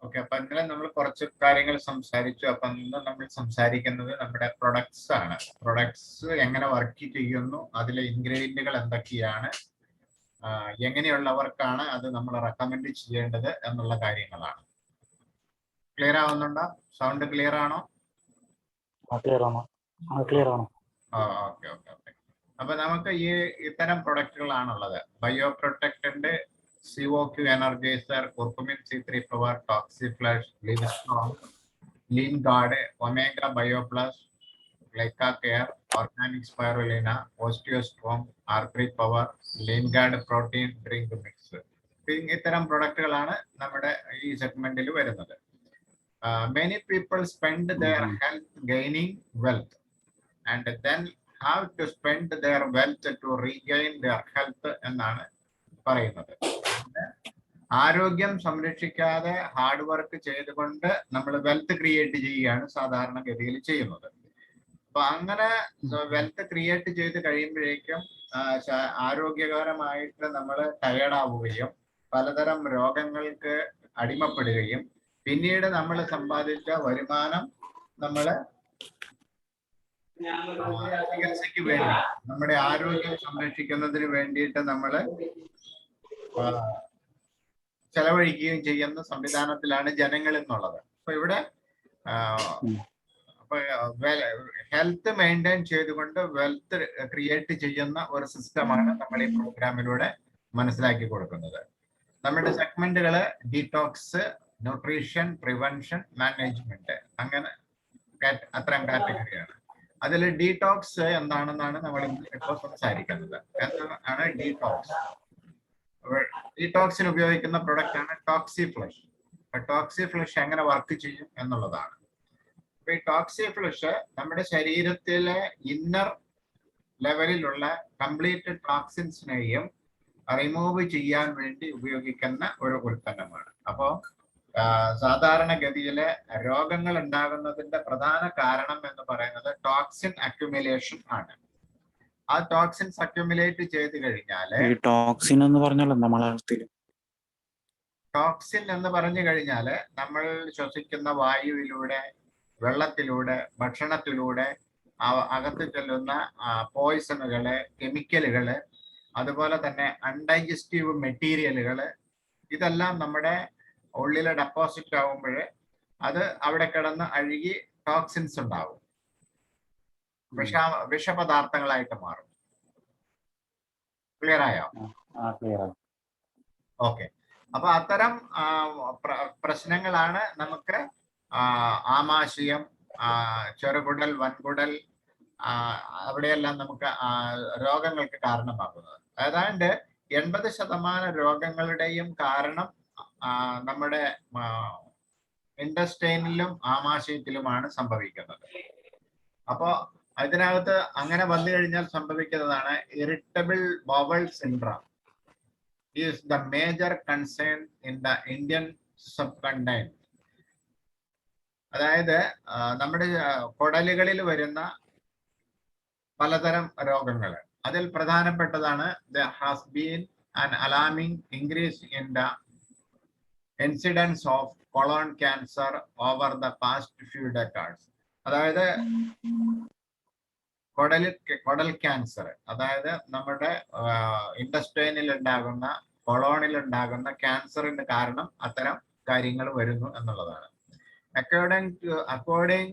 Okay, അപ്പൊ ഇന്നലെ നമ്മൾ കുറച്ച് കാര്യങ്ങൾ സംസാരിച്ചു. അപ്പൊ ഇന്ന് നമ്മൾ സംസാരിക്കുന്നത് നമ്മുടെ പ്രൊഡക്ട്സ് ആണ്. പ്രൊഡക്ട്സ് എങ്ങനെ വർക്ക് ചെയ്യുന്നു, അതിലെ ഇൻഗ്രീഡിയന്റുകൾ എന്തൊക്കെയാണ്, എങ്ങനെയുള്ളവർക്കാണ് അത് നമ്മൾ റെക്കമെൻഡ് ചെയ്യേണ്ടത് എന്നുള്ള കാര്യങ്ങളാണ്. ക്ലിയർ ആവുന്നുണ്ടോ? സൗണ്ട് ക്ലിയർ ആണോ? ക്ലിയർ ആണോ? ക്ലിയർ ആണോ? Okay okay okay. അപ്പൊ നമുക്ക് ഇത്തരം പ്രൊഡക്റ്റുകളാണുള്ളത്. Bio protectant, CO2 energizer, curcumin C3 power, Toxiflush, Livistrong, lean guard, omega bio plus, Glyca care, organic spirulina, Osteostrong, R3 power, lean guard protein drink mix. ഇത്തരം പ്രൊഡക്റ്റുകളാണ് നമ്മുടെ ഈ സെഗ്മെന്റിൽ വരുന്നത്. Many people spend their health gaining wealth and then have to spend their wealth to regain their health എന്നാണ് പറയുന്നത്. ആരോഗ്യം സംരക്ഷിക്കാതെ hard work ചെയ്തുകൊണ്ട് നമ്മൾ വെൽത്ത് ക്രിയേറ്റ് ചെയ്യുകയാണ് സാധാരണഗതിയിൽ ചെയ്യുന്നത്. അപ്പൊ അങ്ങനെ വെൽത്ത് ക്രിയേറ്റ് ചെയ്ത് കഴിയുമ്പോഴേക്കും ആരോഗ്യകരമായിട്ട് നമ്മൾ ടയേർഡാവുകയും പലതരം രോഗങ്ങൾക്ക് അടിമപ്പെടുകയും പിന്നീട് നമ്മൾ സമ്പാദിച്ച വരുമാനം നമ്മള് ചികിത്സയ്ക്ക് വേണ്ടി, നമ്മുടെ ആരോഗ്യം സംരക്ഷിക്കുന്നതിന് വേണ്ടിയിട്ട് നമ്മള് ചെലവഴിക്കുകയും ചെയ്യുന്ന സംവിധാനത്തിലാണ് ജനങ്ങൾ എന്നുള്ളത്. അപ്പൊ ഇവിടെ ഹെൽത്ത് മെയിൻറ്റെയിൻ ചെയ്തുകൊണ്ട് വെൽത്ത് ക്രിയേറ്റ് ചെയ്യുന്ന ഒരു സിസ്റ്റമാണ് നമ്മൾ ഈ പ്രോഗ്രാമിലൂടെ മനസ്സിലാക്കി കൊടുക്കുന്നത്. നമ്മുടെ സെഗ്മെന്റുകള് ഡീടോക്സ്, ന്യൂട്രീഷൻ, പ്രിവെൻഷൻ, മാനേജ്മെന്റ്, അങ്ങനെ അത്തരം കാറ്റഗറിയാണ്. അതിൽ ഡീടോക്സ് എന്താണെന്നാണ് നമ്മൾ ഇപ്പോൾ സംസാരിക്കുന്നത്. എന്താണ് ഡീടോക്സ്? ഡീടോക്സിന് ഉപയോഗിക്കുന്ന പ്രൊഡക്റ്റ് ആണ് ടോക്സിഫ്ലഷ്. ടോക്സിഫ്ലഷ് എങ്ങനെ വർക്ക് ചെയ്യും എന്നുള്ളതാണ്. അപ്പൊ ഈ ടോക്സിഫ്ലഷ് നമ്മുടെ ശരീരത്തിലെ ഇന്നർ ലെവലിലുള്ള കംപ്ലീറ്റ് ടോക്സിൻസിനെയും റിമൂവ് ചെയ്യാൻ വേണ്ടി ഉപയോഗിക്കുന്ന ഒരു ഉൽപ്പന്നമാണ്. അപ്പോ സാധാരണഗതിയിലെ രോഗങ്ങൾ ഉണ്ടാകുന്നതിന്റെ പ്രധാന കാരണം എന്ന് പറയുന്നത് ടോക്സിൻ അക്യുമുലേഷൻ ആണ്. ആ ടോക്സിൻസ് അക്യുമുലേറ്റ് ചെയ്ത് കഴിഞ്ഞാല്, ടോക്സിൻ എന്ന് പറഞ്ഞാൽ ടോക്സിൻ എന്ന് പറഞ്ഞു കഴിഞ്ഞാല് നമ്മൾ ശ്വസിക്കുന്ന വായുവിലൂടെ, വെള്ളത്തിലൂടെ, ഭക്ഷണത്തിലൂടെ അകത്ത് ചെല്ലുന്ന പോയിസണുകള്, കെമിക്കലുകള്, അതുപോലെ തന്നെ അൺഡൈജസ്റ്റീവ് മെറ്റീരിയലുകള്, ഇതെല്ലാം നമ്മുടെ ഉള്ളിലെ ഡെപ്പോസിറ്റ് ആകുമ്പോൾ അത് അവിടെ കിടന്ന് അഴുകി ടോക്സിൻസ് ഉണ്ടാവും, വിഷപദാർത്ഥങ്ങളായിട്ട് മാറും. ക്ലിയർ ആയോ? ഓക്കെ. അപ്പൊ അത്തരം പ്രശ്നങ്ങളാണ് നമുക്ക് ആമാശയം, ചെറുകുടൽ, വൻകുടൽ, അവിടെയെല്ലാം നമുക്ക് രോഗങ്ങൾക്ക് കാരണമാകുന്നത്. ഏതാണ്ട് 80% രോഗങ്ങളുടെയും കാരണം നമ്മുടെ ഇൻഡസ്റ്റൈനിലും ആമാശയത്തിലുമാണ് സംഭവിക്കുന്നത്. അപ്പോ അതിനകത്ത് അങ്ങനെ വന്നു കഴിഞ്ഞാൽ സംഭവിക്കുന്നതാണ് irritable bowel syndrome. Is the major concern in the Indian subcontinent. അതായത് നമ്മുടെ കുടലുകളിൽ വരുന്ന പലതരം രോഗങ്ങൾ, അതിൽ പ്രധാനപ്പെട്ടതാണ് there has been an alarming increase in the incidence of colon cancer over the past few decades. അതായത് കുടൽ ക്യാൻസർ, അതായത് നമ്മുടെ ഇൻഡസ്റ്റൈനിൽ ഉണ്ടാകുന്ന, കൊളോണിൽ ഉണ്ടാകുന്ന ക്യാൻസറിന്റെ കാരണം അത്തരം കാര്യങ്ങൾ വരുന്നു എന്നുള്ളതാണ്. According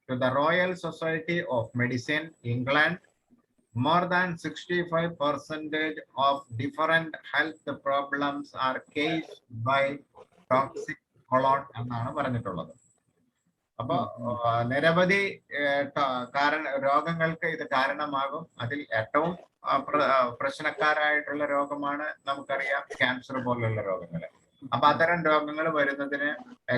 to the Royal Society of Medicine, England, more than 65% of different health problems are caused by toxic colon എന്നാണ് പറഞ്ഞിട്ടുള്ളത്. അപ്പൊ നിരവധി രോഗങ്ങൾക്ക് ഇത് കാരണമാകും. അതിൽ ഏറ്റവും പ്രശ്നക്കാരായിട്ടുള്ള രോഗമാണ് നമുക്കറിയാം ക്യാൻസർ പോലുള്ള രോഗങ്ങൾ. അപ്പൊ അത്തരം രോഗങ്ങൾ വരുന്നതിന്,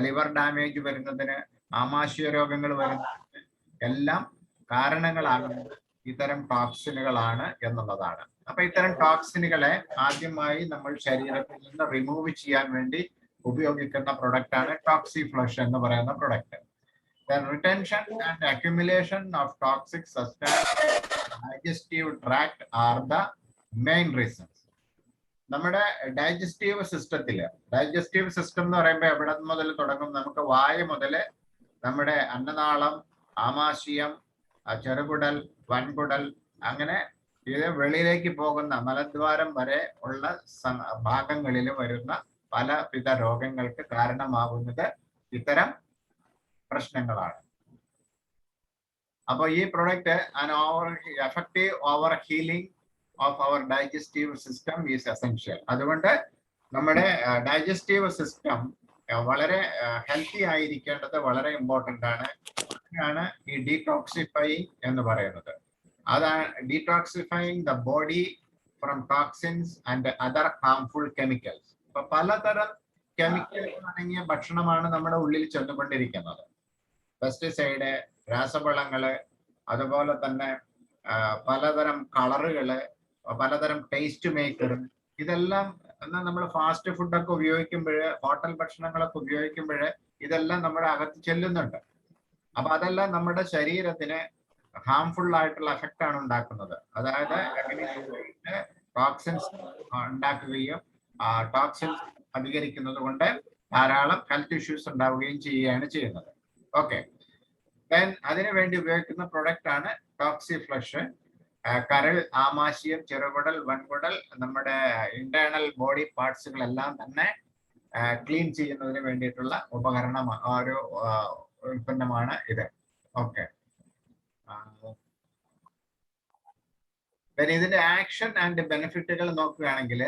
ലിവർ ഡാമേജ് വരുന്നതിന്, ആമാശയ രോഗങ്ങൾ വരുന്നതിന് എല്ലാം കാരണങ്ങളാകുന്നത് ഇത്തരം ടോക്സിനുകളാണ് എന്നുള്ളതാണ്. അപ്പൊ ഇത്തരം ടോക്സിനുകളെ ആദ്യമായി നമ്മൾ ശരീരത്തിൽ നിന്ന് റിമൂവ് ചെയ്യാൻ വേണ്ടി ഉപയോഗിക്കുന്ന പ്രൊഡക്റ്റ് ആണ് ടോക്സിഫ്ലഷ് എന്ന് പറയുന്ന product. The retention and accumulation of toxic substances in the digestive tract are the main reasons. നമ്മുടെ ഡൈജസ്റ്റീവ് സിസ്റ്റം എന്ന് പറയുമ്പോൾ എവിടെ മുതൽ തുടങ്ങും? നമുക്ക് വായ മുതൽ നമ്മുടെ അന്നനാളം, ആമാശയം, ചെറുകുടൽ, വൻകുടൽ, അങ്ങനെ ഇത് വെളിയിലേക്ക് പോകുന്ന മലദ്വാരം വരെ ഉള്ള ഭാഗങ്ങളിൽ വരുന്ന പലവിധ രോഗങ്ങൾക്ക് കാരണമാകുന്നത് ഇത്തരം പ്രശ്നങ്ങളാണ്. അപ്പൊ ഈ product effective over healing of our digestive system is essential. അതുകൊണ്ട് നമ്മുടെ ഡൈജസ്റ്റീവ് സിസ്റ്റം വളരെ ഹെൽത്തി ആയിരിക്കേണ്ടത് വളരെ ഇമ്പോർട്ടൻ്റ് ആണ്. അതിനാണ് ഈ ഡീടോക്സിഫൈയിങ് എന്ന് പറയുന്നത്. അതാണ് detoxifying the body from toxins and other harmful chemicals. അപ്പൊ പലതരം കെമിക്കലുകൾ അടങ്ങിയ ഭക്ഷണമാണ് നമ്മുടെ ഉള്ളിൽ ചെന്നുകൊണ്ടിരിക്കുന്നത്. പെസ്റ്റിസൈഡ്, രാസവളങ്ങള്, അതുപോലെ തന്നെ പലതരം കളറുകള്, പലതരം ടേസ്റ്റ് മേക്കർ, ഇതെല്ലാം എന്നാൽ നമ്മൾ ഫാസ്റ്റ് ഫുഡൊക്കെ ഉപയോഗിക്കുമ്പോൾ, ഹോട്ടൽ ഭക്ഷണങ്ങളൊക്കെ ഉപയോഗിക്കുമ്പോൾ ഇതെല്ലാം നമ്മുടെ അകത്ത് ചെല്ലുന്നുണ്ട്. അപ്പൊ അതെല്ലാം നമ്മുടെ ശരീരത്തിന് ഹാംഫുൾ ആയിട്ടുള്ള എഫക്റ്റ് ആണ് ഉണ്ടാക്കുന്നത്. അതായത് ടോക്സിൻസ് ഉണ്ടാക്കുകയും ടോക്സിൻസ് അധികരിക്കുന്നത് കൊണ്ട് ധാരാളം ഹെൽത്ത് ഇഷ്യൂസ് ഉണ്ടാവുകയും ചെയ്യുകയാണ് ചെയ്യുന്നത്. ഓക്കെ, ദെൻ അതിനു വേണ്ടി ഉപയോഗിക്കുന്ന പ്രൊഡക്റ്റ് ആണ് ടോക്സിഫ്ലഷ്. കരൾ, ആമാശയം, ചെറുകുടൽ, വൻകുടൽ, നമ്മുടെ ഇന്റേണൽ ബോഡി പാർട്സുകളെല്ലാം തന്നെ ക്ലീൻ ചെയ്യുന്നതിന് വേണ്ടിയിട്ടുള്ള ഉപകരണമാണ്, ഒരു ഉൽപ്പന്നമാണ് ഇത്. ഓക്കെ, ഇതിന്റെ ആക്ഷൻ ആൻഡ് ബെനിഫിറ്റുകൾ നോക്കുകയാണെങ്കിൽ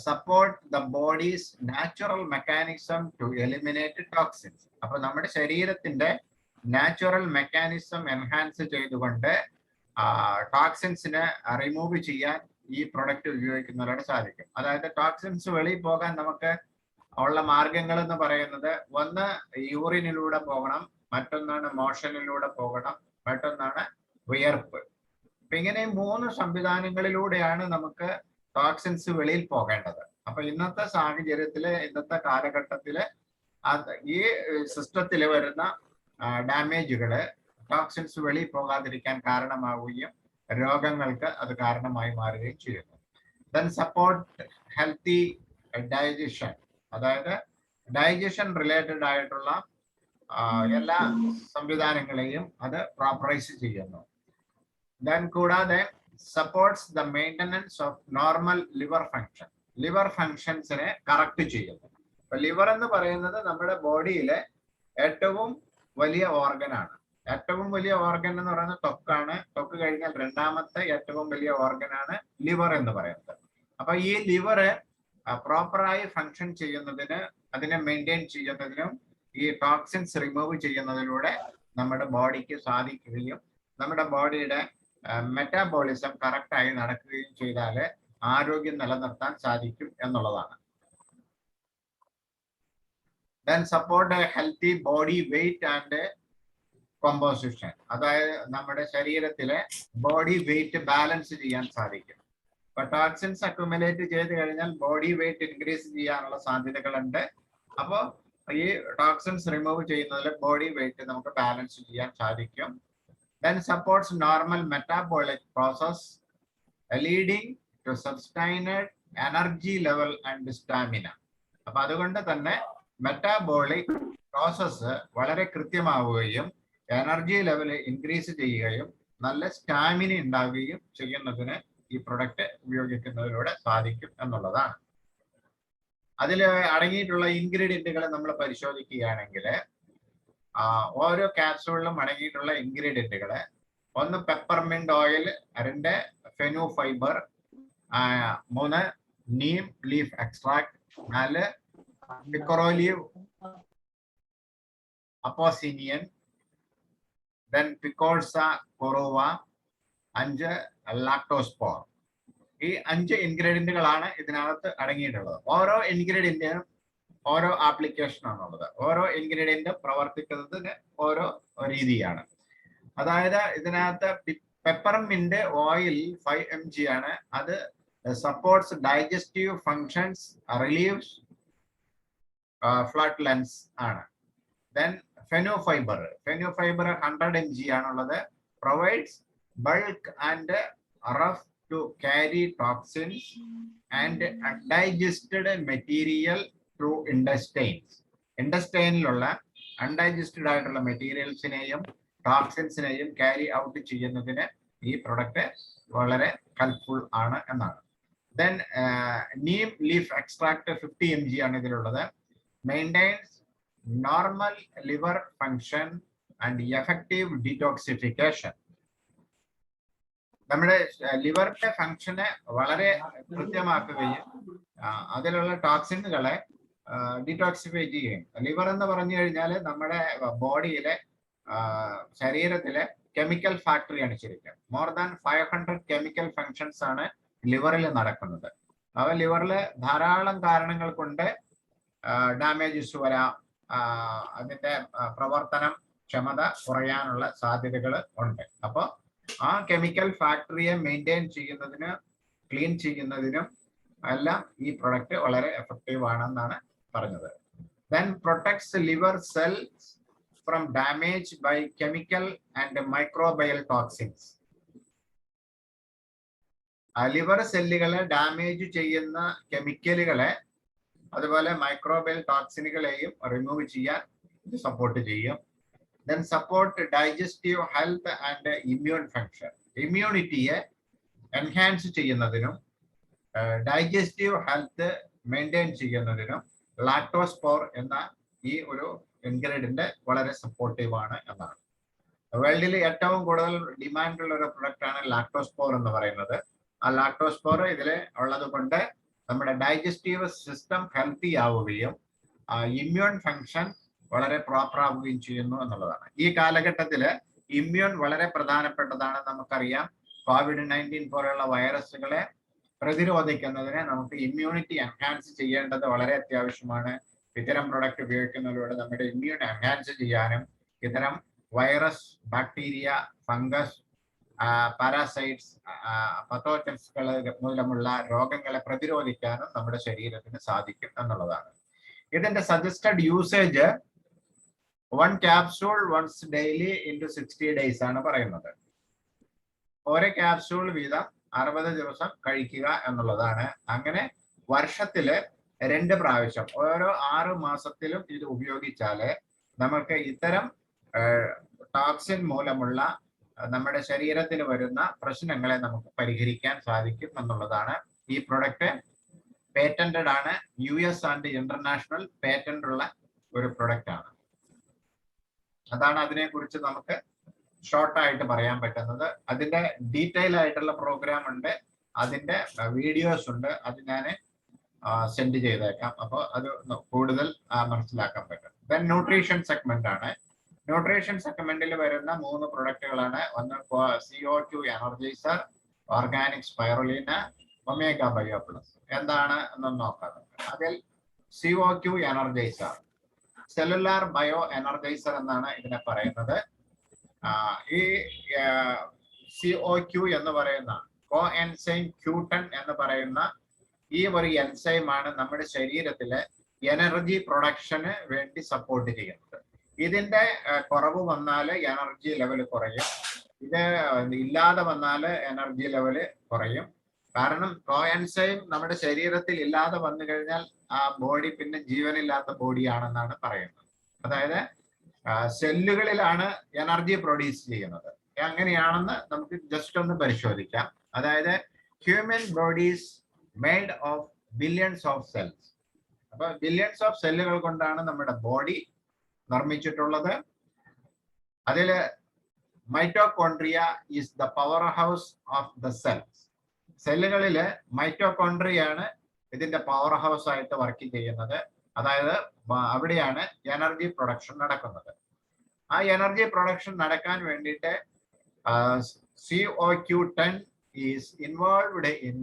support the body's natural mechanism to eliminate toxins. അപ്പൊ നമ്മുടെ ശരീരത്തിന്റെ നാച്ചുറൽ മെക്കാനിസം എൻഹാൻസ് ചെയ്തുകൊണ്ട് ടോക്സിൻസിനെ റിമൂവ് ചെയ്യാൻ ഈ പ്രൊഡക്റ്റ് ഉപയോഗിക്കുന്നതിലൂടെ സാധിക്കും. അതായത് ടോക്സിൻസ് വെളിയിൽ പോകാൻ നമുക്ക് ഉള്ള മാർഗങ്ങൾ എന്ന് പറയുന്നത്, ഒന്ന് യൂറിനിലൂടെ പോകണം, മറ്റൊന്നാണ് മോഷനിലൂടെ പോകണം, മറ്റൊന്നാണ് വിയർപ്പ്. അപ്പൊ ഇങ്ങനെ 3 സംവിധാനങ്ങളിലൂടെയാണ് നമുക്ക് ടോക്സിൻസ് വെളിയിൽ പോകേണ്ടത്. അപ്പൊ ഇന്നത്തെ സാഹചര്യത്തില്, ഇന്നത്തെ കാലഘട്ടത്തില് ഈ സിസ്റ്റത്തിൽ വരുന്ന ഡാമേജുകള് ടോക്സിൻസ് വെളിയിൽ പോകാതിരിക്കാൻ കാരണമാവുകയും രോഗങ്ങൾക്ക് അത് കാരണമായി മാറുകയും ചെയ്യുന്നു. ദെൻ സപ്പോർട്ട് ഹെൽത്തി ഡൈജഷൻ, അതായത് ഡൈജഷൻ റിലേറ്റഡ് ആയിട്ടുള്ള എല്ലാ സംവിധാനങ്ങളെയും അത് പ്രോപ്പറൈസ് ചെയ്യുന്നു. ദെൻ കൂടാതെ supports the maintenance of normal liver function, liver ഫങ്ഷൻസിനെ കറക്റ്റ് ചെയ്യുന്നു. അപ്പൊ ലിവർ എന്ന് പറയുന്നത് നമ്മുടെ ബോഡിയിലെ ഏറ്റവും വലിയ ഓർഗനാണ്. ഏറ്റവും വലിയ ഓർഗൻ എന്ന് പറയുന്നത് ത്വക്കാണ്. ത്വക്ക് കഴിഞ്ഞാൽ രണ്ടാമത്തെ ഏറ്റവും വലിയ ഓർഗനാണ് ലിവർ എന്ന് പറയുന്നത്. അപ്പൊ ഈ ലിവർ പ്രോപ്പറായി ഫങ്ഷൻ ചെയ്യുന്നതിന്, അതിനെ മെയിൻറ്റെയിൻ ചെയ്യുന്നതിനും ഈ ടോക്സിൻസ് റിമൂവ് ചെയ്യുന്നതിലൂടെ നമ്മുടെ ബോഡിക്ക് സാധിക്കുകയും നമ്മുടെ ബോഡിയുടെ മെറ്റാബോളിസം കറക്റ്റായി നടക്കുകയും ചെയ്താൽ ആരോഗ്യം നിലനിർത്താൻ സാധിക്കും എന്നുള്ളതാണ്. Then support healthy body weight and composition, അതായത് നമ്മുടെ ശരീരത്തിലെ ബോഡി വെയിറ്റ് ബാലൻസ് ചെയ്യാൻ സാധിക്കും. ഇപ്പൊ ടോക്സിൻസ് അക്യുമുലേറ്റ് ചെയ്ത് കഴിഞ്ഞാൽ ബോഡി വെയിറ്റ് ഇൻക്രീസ് ചെയ്യാനുള്ള സാധ്യതകളുണ്ട്. അപ്പോൾ ഈ ടോക്സിൻസ് റിമൂവ് ചെയ്യുന്നതിൽ ബോഡി വെയിറ്റ് നമുക്ക് ബാലൻസ് ചെയ്യാൻ സാധിക്കും. Then supports normal metabolic process leading to sustained energy level and stamina. അപ്പൊ അതുകൊണ്ട് തന്നെ മെറ്റാബോളിക് പ്രോസസ്സ് വളരെ കൃത്യമാവുകയും എനർജി ലെവൽ ഇൻക്രീസ് ചെയ്യുകയും നല്ല സ്റ്റാമിന ഉണ്ടാവുകയും ചെയ്യുന്നതിന് ഈ പ്രൊഡക്റ്റ് ഉപയോഗിക്കുന്നതിലൂടെ സാധിക്കും എന്നുള്ളതാണ്. അതിൽ അടങ്ങിയിട്ടുള്ള ഇൻഗ്രീഡിയന്റുകൾ നമ്മൾ പരിശോധിക്കുകയാണെങ്കിൽ ഓരോ ക്യാപ്സൂളിലും അടങ്ങിയിട്ടുള്ള ഇൻഗ്രീഡിയന്റുകൾ, ഒന്ന് peppermint oil, 2 fenu fibre, 3 neem leaf extract, 4 പിക്കറോലീവ് അപ്പോസിനിയൻ, ദെൻ പിക്കോൾസ കൊറോവ, 5 ലാക്ടോസ്പോർ. ഈ 5 ഇൻഗ്രീഡിയന്റുകളാണ് ഇതിനകത്ത് അടങ്ങിയിട്ടുള്ളത്. ഓരോ ഇൻഗ്രീഡിയന്റിനും ഓരോ ആപ്ലിക്കേഷൻ ആണുള്ളത്. ഓരോ ഇൻഗ്രീഡിയന്റും പ്രവർത്തിക്കുന്നതിന് ഓരോ രീതിയാണ്. അതായത് ഇതിനകത്ത് പെപ്പർമിന്റ് ഓയിൽ 5 mg ആണ്. അത് supports digestive functions, relieves flatulence ആണ്. ദെൻ ഫെനു ഫൈബർ 100 mg ആണുള്ളത്. Provides bulk and rough to carry toxins and undigested material through intestines. Intestineലുള്ള അൺഡൈജസ്റ്റഡ് ആയിട്ടുള്ള മെറ്റീരിയൽസിനെയും ടോക്സിൻസിനെയും ക്യാരി ഔട്ട് ചെയ്യുന്നതിന് ഈ പ്രൊഡക്റ്റ് വളരെ ഹെൽപ്ഫുൾ ആണ് എന്നാണ്. Then Neem leaf extract 50 mg ആണ് ഇതിലുള്ളത്. Maintains normal liver function and effective detoxification. നമ്മുടെ ലിവറിന്റെ ഫങ്ഷനെ വളരെ കൃത്യമാക്കുകയും അതിലുള്ള ടോക്സിനുകളെ ഡീടോക്സിഫൈ ചെയ്യും. ലിവർ എന്ന് പറഞ്ഞു കഴിഞ്ഞാൽ നമ്മുടെ ബോഡിയിലെ ശരീരത്തിലെ കെമിക്കൽ ഫാക്ടറിയാണ് ശരിക്കും. മോർ ദാൻ 500 കെമിക്കൽ ഫങ്ഷൻസ് ആണ് ലിവറിൽ നടക്കുന്നത്. അവ ലിവറിൽ ധാരാളം കാരണങ്ങൾ കൊണ്ട് ഡാമേജസ് വരാം, അതിന്റെ പ്രവർത്തനം ക്ഷമത കുറയാനുള്ള സാധ്യതകൾ ഉണ്ട്. അപ്പോൾ ആ കെമിക്കൽ ഫാക്ടറിയെ മെയിൻറ്റെയിൻ ചെയ്യുന്നതിന്, ക്ലീൻ ചെയ്യുന്നതിനും എല്ലാം ഈ പ്രൊഡക്റ്റ് വളരെ എഫക്റ്റീവ് ആണെന്നാണ് പറഞ്ഞത്. Then protects liver cells from damage by chemical and microbial toxins. Liver സെല്ലുകളെ ഡാമേജ് ചെയ്യുന്ന കെമിക്കലുകളെ അതുപോലെ മൈക്രോബയൽ ടോക്സിനുകളെയും റിമൂവ് ചെയ്യാൻ ഇത് സപ്പോർട്ട് ചെയ്യും. Then support digestive health and immune function. ഇമ്മ്യൂണിറ്റിയെ എൻഹാൻസ് ചെയ്യുന്നതിനും ഡൈജസ്റ്റീവ് ഹെൽത്ത് മെയിൻറ്റെയിൻ ചെയ്യുന്നതിനും ലാക്ടോസ്പോർ എന്ന ഈ ഒരു ഇൻഗ്രീഡിയന്റ് വളരെ സപ്പോർട്ടീവ് ആണ് എന്നാണ്. വേൾഡിൽ ഏറ്റവും കൂടുതൽ ഡിമാൻഡുള്ള ഒരു പ്രൊഡക്റ്റ് ആണ് ലാക്ടോസ്പോർ എന്ന് പറയുന്നത്. ആ ലാക്ടോസ്പോർ ഇതിൽ ഉള്ളത് കൊണ്ട് നമ്മുടെ ഡൈജസ്റ്റീവ് സിസ്റ്റം ഹെൽത്തി ആവുകയും ഇമ്മ്യൂൺ ഫങ്ഷൻ വളരെ പ്രോപ്പർ ആവുകയും ചെയ്യുന്നു എന്നുള്ളതാണ്. ഈ കാലഘട്ടത്തിൽ ഇമ്മ്യൂൺ വളരെ പ്രധാനപ്പെട്ടതാണ്. നമുക്കറിയാം, COVID-19 പോലെയുള്ള വൈറസുകളെ പ്രതിരോധിക്കുന്നതിന് നമുക്ക് ഇമ്മ്യൂണിറ്റി എൻഹാൻസ് ചെയ്യേണ്ടത് വളരെ അത്യാവശ്യമാണ്. ഇത്തരം പ്രൊഡക്റ്റ് ഉപയോഗിക്കുന്നതിലൂടെ നമ്മുടെ ഇമ്മ്യൂൺ എൻഹാൻസ് ചെയ്യാനും ഇത്തരം വൈറസ്, ബാക്ടീരിയ, ഫംഗസ്, പാരാസൈറ്റ്സ്, പത്തോജൻസുകൾ മൂലമുള്ള രോഗങ്ങളെ പ്രതിരോധിക്കാനും നമ്മുടെ ശരീരത്തിന് സാധിക്കും എന്നുള്ളതാണ്. ഇതിന്റെ suggested usage 1 capsule once daily into 60 days ആണ് പറയുന്നത്. ഓരോ ക്യാപ്സൂൾ വീതം 60 ദിവസം കഴിക്കുക എന്നുള്ളതാണ്. അങ്ങനെ വർഷത്തില് 2 പ്രാവശ്യം ഓരോ 6 മാസത്തിലും ഇത് ഉപയോഗിച്ചാല് നമുക്ക് ഇത്തരം ടോക്സിൻ മൂലമുള്ള നമ്മുടെ ശരീരത്തിന് വരുന്ന പ്രശ്നങ്ങളെ നമുക്ക് പരിഹരിക്കാൻ സാധിക്കും എന്നുള്ളതാണ്. ഈ പ്രൊഡക്റ്റ് പേറ്റന്റഡ് ആണ്. US ആൻഡ് ഇന്റർനാഷണൽ പേറ്റന്റ് ഉള്ള ഒരു പ്രൊഡക്റ്റ് ആണ്. അതാണ് അതിനെക്കുറിച്ച് നമുക്ക് ഷോർട്ടായിട്ട് പറയാൻ പറ്റുന്നത്. അതിന്റെ ഡീറ്റെയിൽ ആയിട്ടുള്ള പ്രോഗ്രാം ഉണ്ട്, അതിന്റെ വീഡിയോസ് ഉണ്ട്, അത് ഞാൻ സെൻഡ് ചെയ്തേക്കാം. അപ്പോൾ അത് കൂടുതൽ മനസ്സിലാക്കാൻ പറ്റും. ദെൻ ന്യൂട്രീഷൻ സെഗ്മെന്റ് ആണ്. ന്യൂട്രീഷൻ സെഗ്മെന്റിൽ വരുന്ന 3 പ്രൊഡക്റ്റുകളാണ്. ഒന്ന് CO2 energiser, organic spirulina, omega bio plus. എന്താണ് എന്നൊന്ന് നോക്കാം. അതിൽ CO2 Energizer, cellular bio Energizer എന്നാണ് ഇതിനെ പറയുന്നത്. ഈ CO2 എന്ന് പറയുന്ന കോ എൻസൈം Q10 എന്ന് പറയുന്ന ഈ ഒരു എൻസൈമാണ് നമ്മുടെ ശരീരത്തിലെ എനർജി പ്രൊഡക്ഷന് വേണ്ടി സപ്പോർട്ട് ചെയ്യുന്നത്. ഇതിന്റെ കുറവ് വന്നാൽ എനർജി ലെവൽ കുറയും, ഇത് ഇല്ലാതെ വന്നാൽ എനർജി ലെവൽ കുറയും. കാരണം കോ എൻസൈം നമ്മുടെ ശരീരത്തിൽ ഇല്ലാതെ വന്നു കഴിഞ്ഞാൽ ആ ബോഡി പിന്നെ ജീവനില്ലാത്ത ബോഡിയാണെന്നാണ് പറയുന്നത്. അതായത് സെല്ലുകളിലാണ് എനർജി പ്രൊഡ്യൂസ് ചെയ്യുന്നത്. എങ്ങനെയാണെന്ന് നമുക്ക് ജസ്റ്റ് ഒന്ന് പരിശോധിക്കാം. അതായത് human bodies made of billions of cells. അപ്പൊ ബില്യൺസ് ഓഫ് സെല്ലുകൾ കൊണ്ടാണ് നമ്മുടെ ബോഡി നിർമ്മിച്ചിട്ടുള്ളത്. അതില് mitochondria is the power house of the cells. സെല്ലുകളില് മൈറ്റോകോൺട്രിയാണ് ഇതിന്റെ പവർ ഹൗസ് ആയിട്ട് വർക്ക് ചെയ്യുന്നത്. അതായത് അവിടെയാണ് എനർജി പ്രൊഡക്ഷൻ നടക്കുന്നത്. ആ എനർജി പ്രൊഡക്ഷൻ നടക്കാൻ വേണ്ടിയിട്ട് CO210 is involved in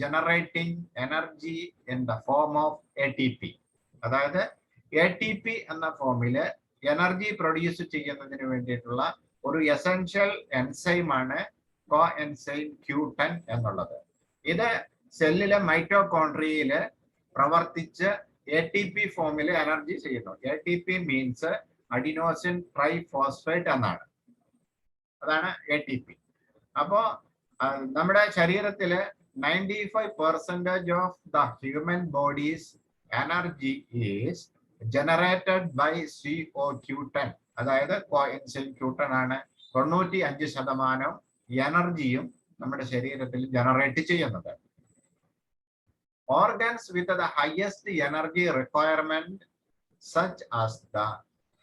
generating energy in the form of ATP. അതായത് ATP എന്ന ഫോമില് എനർജി പ്രൊഡ്യൂസ് ചെയ്യുന്നതിന് വേണ്ടിയിട്ടുള്ള ഒരു എസെൻഷ്യൽ എൻസൈമാണ് കോ എൻസൈം Q10 എന്നുള്ളത്. ഇത് സെല്ലിലെ മൈറ്റോകോൺട്രിയയില് പ്രവർത്തിച്ച് ATP ഫോമിൽ എനർജി ചെയ്യുന്നു. ATP മീൻസ് അഡിനോസിൻ ട്രൈഫോസ്ഫേറ്റ് എന്നാണ്. അതാണ് ATP. അപ്പോ നമ്മുടെ ശരീരത്തില് 95% of the human body's energy is generated by CO210. അതായത് കോഎൻസൈം Q10 ആണ് 95% എനർജിയും നമ്മുടെ ശരീരത്തിൽ ജനറേറ്റ് ചെയ്യുന്നത്. Organs with the highest energy requirement, such as the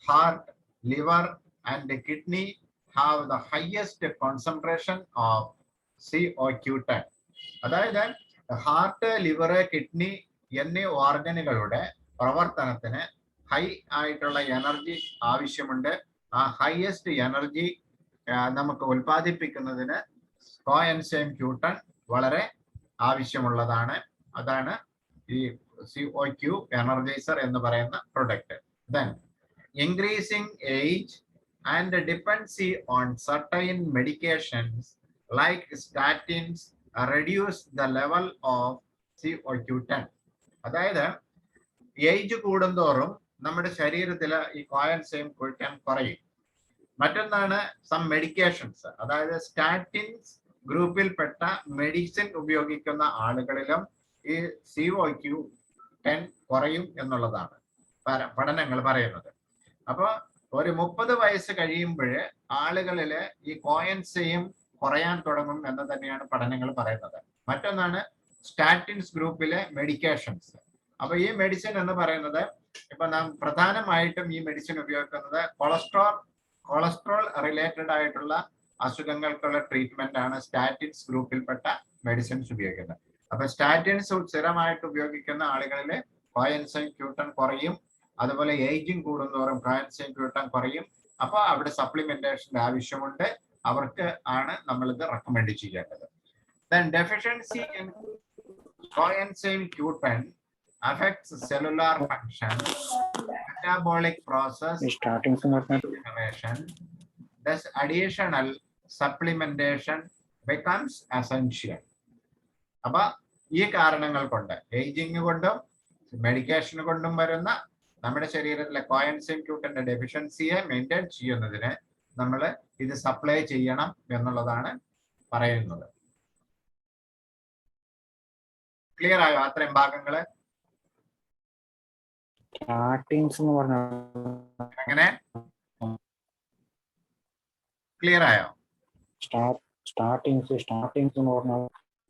heart, liver, and the kidney, have the highest concentration of CO210. അതായത് heart, liver, kidney എന്നീ ഓർഗനുകളുടെ പ്രവർത്തനത്തിന് high ആയിട്ടുള്ള എനർജി ആവശ്യമുണ്ട്. ആ ഹൈയസ്റ്റ് എനർജി നമുക്ക് ഉൽപ്പാദിപ്പിക്കുന്നതിന് കോഎൻസൈം Q10 വളരെ ആവശ്യമുള്ളതാണ്. അതാണ് ഈ COQ എനർജൈസർ എന്ന് പറയുന്ന product. Then increasing age and dependency on certain medications like statins reduce the level of COQ10. അതായത് ഏജ് കൂടുന്തോറും നമ്മുടെ ശരീരത്തില് ഈ കോഎൻസൈം Q10 കുറയും. മറ്റൊന്നാണ് സം മെഡിക്കേഷൻസ്, അതായത് സ്റ്റാറ്റിൻസ് ഗ്രൂപ്പിൽപ്പെട്ട മെഡിസിൻ ഉപയോഗിക്കുന്ന ആളുകളിലും ഈ COQ10 കുറയും എന്നുള്ളതാണ് പഠനങ്ങൾ പറയുന്നത്. അപ്പൊ ഒരു 30 വയസ്സ് കഴിയുമ്പോൾ ആളുകളില് ഈ കോഎൻസൈം കുറയാൻ തുടങ്ങും എന്ന് തന്നെയാണ് പഠനങ്ങൾ പറയുന്നത്. മറ്റൊന്നാണ് സ്റ്റാറ്റിൻസ് ഗ്രൂപ്പിലെ മെഡിക്കേഷൻസ്. അപ്പൊ ഈ മെഡിസിൻ എന്ന് പറയുന്നത് ഇപ്പൊ നാം പ്രധാനമായിട്ടും ഈ മെഡിസിൻ ഉപയോഗിക്കുന്നത് കൊളസ്ട്രോൾ റിലേറ്റഡ് ആയിട്ടുള്ള അസുഖങ്ങൾക്കുള്ള ട്രീറ്റ്മെന്റ് ആണ് സ്റ്റാറ്റിൻസ് ഗ്രൂപ്പിൽപ്പെട്ട മെഡിസിൻസ് ഉപയോഗിക്കുന്നത്. അപ്പൊ സ്റ്റാറ്റിൻസ് സ്ഥിരമായിട്ട് ഉപയോഗിക്കുന്ന ആളുകളിൽ കോഎൻസൈം Q10 കുറയും. അതുപോലെ ഏജിങ് കൂടുന്തോറും കോഎൻസൈം Q10 കുറയും. അപ്പൊ അവിടെ സപ്ലിമെന്റേഷന്റെ ആവശ്യമുണ്ട്. അവർക്ക് ആണ് നമ്മൾ ഇത് റെക്കമെൻഡ് ചെയ്യേണ്ടത്. Then deficiency in coenzyme Q10 affects cellular function, metabolic process, regeneration. Thus, additional supplementation becomes essential. അപ്പൊ ഈ കാരണങ്ങൾ കൊണ്ട്, ഏജിങ് കൊണ്ടും മെഡിക്കേഷൻ കൊണ്ടും വരുന്ന നമ്മുടെ ശരീരത്തിലെ കോഎൻസൈം Q10 ഡെഫിഷ്യൻസിയെ മെയിൻറ്റെയിൻ ചെയ്യുന്നതിന് നമ്മൾ ഇത് സപ്ലൈ ചെയ്യണം എന്നുള്ളതാണ് പറയുന്നത്. ക്ലിയർ ആയോ അത്രയും ഭാഗങ്ങള്? എങ്ങനെ ക്ലിയർ ആയോ?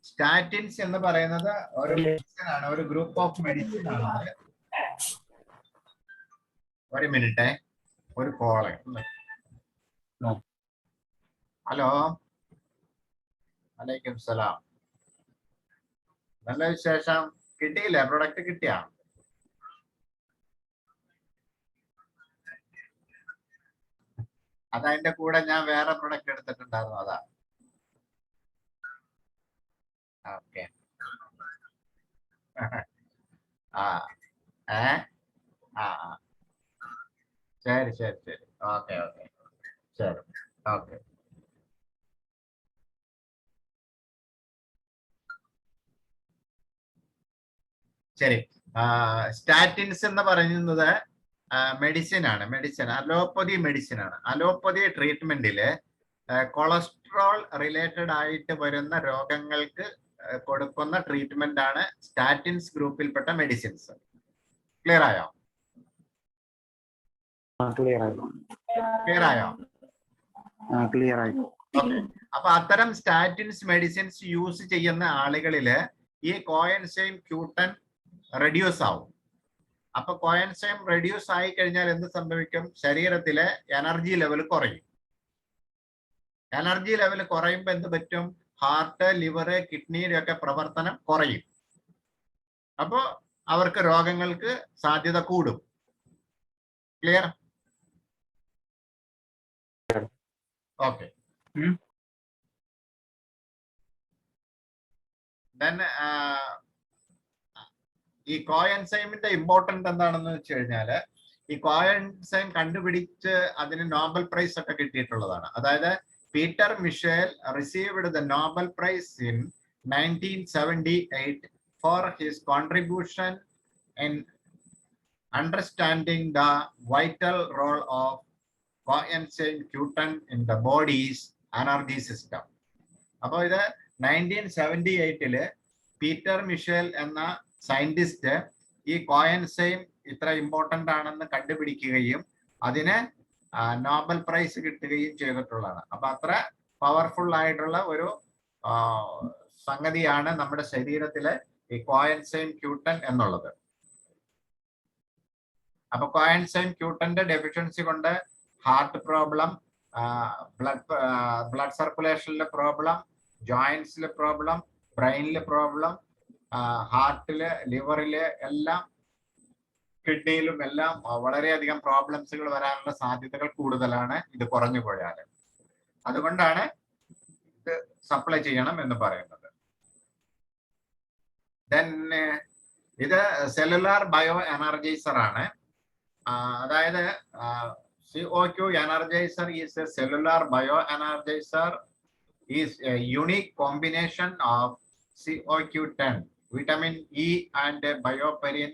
സ്റ്റാറ്റിൻസ് എന്ന് പറയുന്നത് ഒരു മെഡിസിൻ ആണ്, ഒരു ഗ്രൂപ്പ് ഓഫ് മെഡിസിൻ ആണ്. ഒരു മിനിറ്റ്, ഒരു കോള്. ഹലോ, വലൈക്കും സലാം. നല്ല വിശേഷം. കിട്ടിയില്ലേ? പ്രൊഡക്റ്റ് കിട്ടിയാ? അതതിന്റെ കൂടെ ഞാൻ വേറെ പ്രൊഡക്റ്റ് എടുത്തിട്ടുണ്ടായിരുന്നു, അതാ. ഓക്കെ. ആ ശരി ശരി ശരി. ഓക്കെ ഓക്കെ ശരി. ഓക്കെ. ശരി. സ്റ്റാറ്റിൻസ് എന്ന് പറയുന്നത് മെഡിസിൻ ആണ്. അലോപ്പതി മെഡിസിൻ ആണ്. അലോപ്പതി ട്രീറ്റ്മെന്റില് കൊളസ്ട്രോൾ റിലേറ്റഡ് ആയിട്ട് വരുന്ന രോഗങ്ങൾക്ക് കൊടുക്കുന്ന ട്രീറ്റ്മെന്റ് ആണ് സ്റ്റാറ്റിൻസ് ഗ്രൂപ്പിൽപ്പെട്ട മെഡിസിൻസ്. ക്ലിയർ ആയോ? അപ്പൊ അത്തരം സ്റ്റാറ്റിൻസ് മെഡിസിൻസ് യൂസ് ചെയ്യുന്ന ആളുകളില് ഈ കോഎൻസൈം Q10 റെഡ്യൂസ് ആവും. അപ്പൊ കോഎൻസൈം റെഡ്യൂസ് ആയി കഴിഞ്ഞാൽ എന്ത് സംഭവിക്കും? ശരീരത്തിലെ എനർജി ലെവൽ കുറയും. എനർജി ലെവൽ കുറയുമ്പോൾ എന്ത് പറ്റും? ഹാർട്ട്, ലിവർ, കിഡ്നിയുടെ ഒക്കെ പ്രവർത്തനം കുറയും. അപ്പോ അവർക്ക് രോഗങ്ങൾക്ക് സാധ്യത കൂടും. ക്ലിയർ? ഓക്കെ. Then ഈ കോഎൻസൈമിന്റെ ഇമ്പോർട്ടൻറ്റ് എന്താണെന്ന് വെച്ച് കഴിഞ്ഞാല് ഈ കോഎൻസൈം കണ്ടുപിടിച്ച് അതിന് നോബൽ പ്രൈസ് ഒക്കെ കിട്ടിയിട്ടുള്ളതാണ്. അതായത് Peter Mitchell received the Nobel prize in 1978 for his contribution in understanding the vital role of coenzyme Q10 in the body's energy system. അപ്പോൾ ഇത് 1978 പീറ്റർ മിഷേൽ എന്ന സയന്റിസ്റ്റ് ഈ കോഎൻസൈം ഇത്ര ഇമ്പോർട്ടന്റ് ആണെന്ന് കണ്ടുപിടിക്കുകയും അതിന് നോബൽ പ്രൈസ് കിട്ടുകയും ചെയ്തിട്ടുള്ളതാണ്. അപ്പൊ അത്ര പവർഫുൾ ആയിട്ടുള്ള ഒരു സംഗതിയാണ് നമ്മുടെ ശരീരത്തിലെ ഈ കോഎൻസൈം Q10 എന്നുള്ളത്. അപ്പൊ കോഎൻസൈം Q10ന്റെ ഡെഫിഷ്യൻസി കൊണ്ട് ഹാർട്ട് പ്രോബ്ലം, ബ്ലഡ് സർക്കുലേഷനിലെ പ്രോബ്ലം, ജോയിന്റ്സിലെ പ്രോബ്ലം, ബ്രെയിനിലെ പ്രോബ്ലം, ഹാർട്ടില്, ലിവറില് എല്ലാം, കിഡ്നിയിലും എല്ലാം വളരെയധികം പ്രോബ്ലംസുകൾ വരാനുള്ള സാധ്യതകൾ കൂടുതലാണ് ഇത് കുറഞ്ഞു പോയാൽ. അതുകൊണ്ടാണ് ഇത് സപ്ലൈ ചെയ്യണം എന്ന് പറയുന്നത്. ദെൻ ഇത് സെല്ലുലാർ ബയോ എനർജൈസർ ആണ്. അതായത് COQ energizer is a cellular bio energizer is a unique combination of COQ10, vitamin E and bioperin,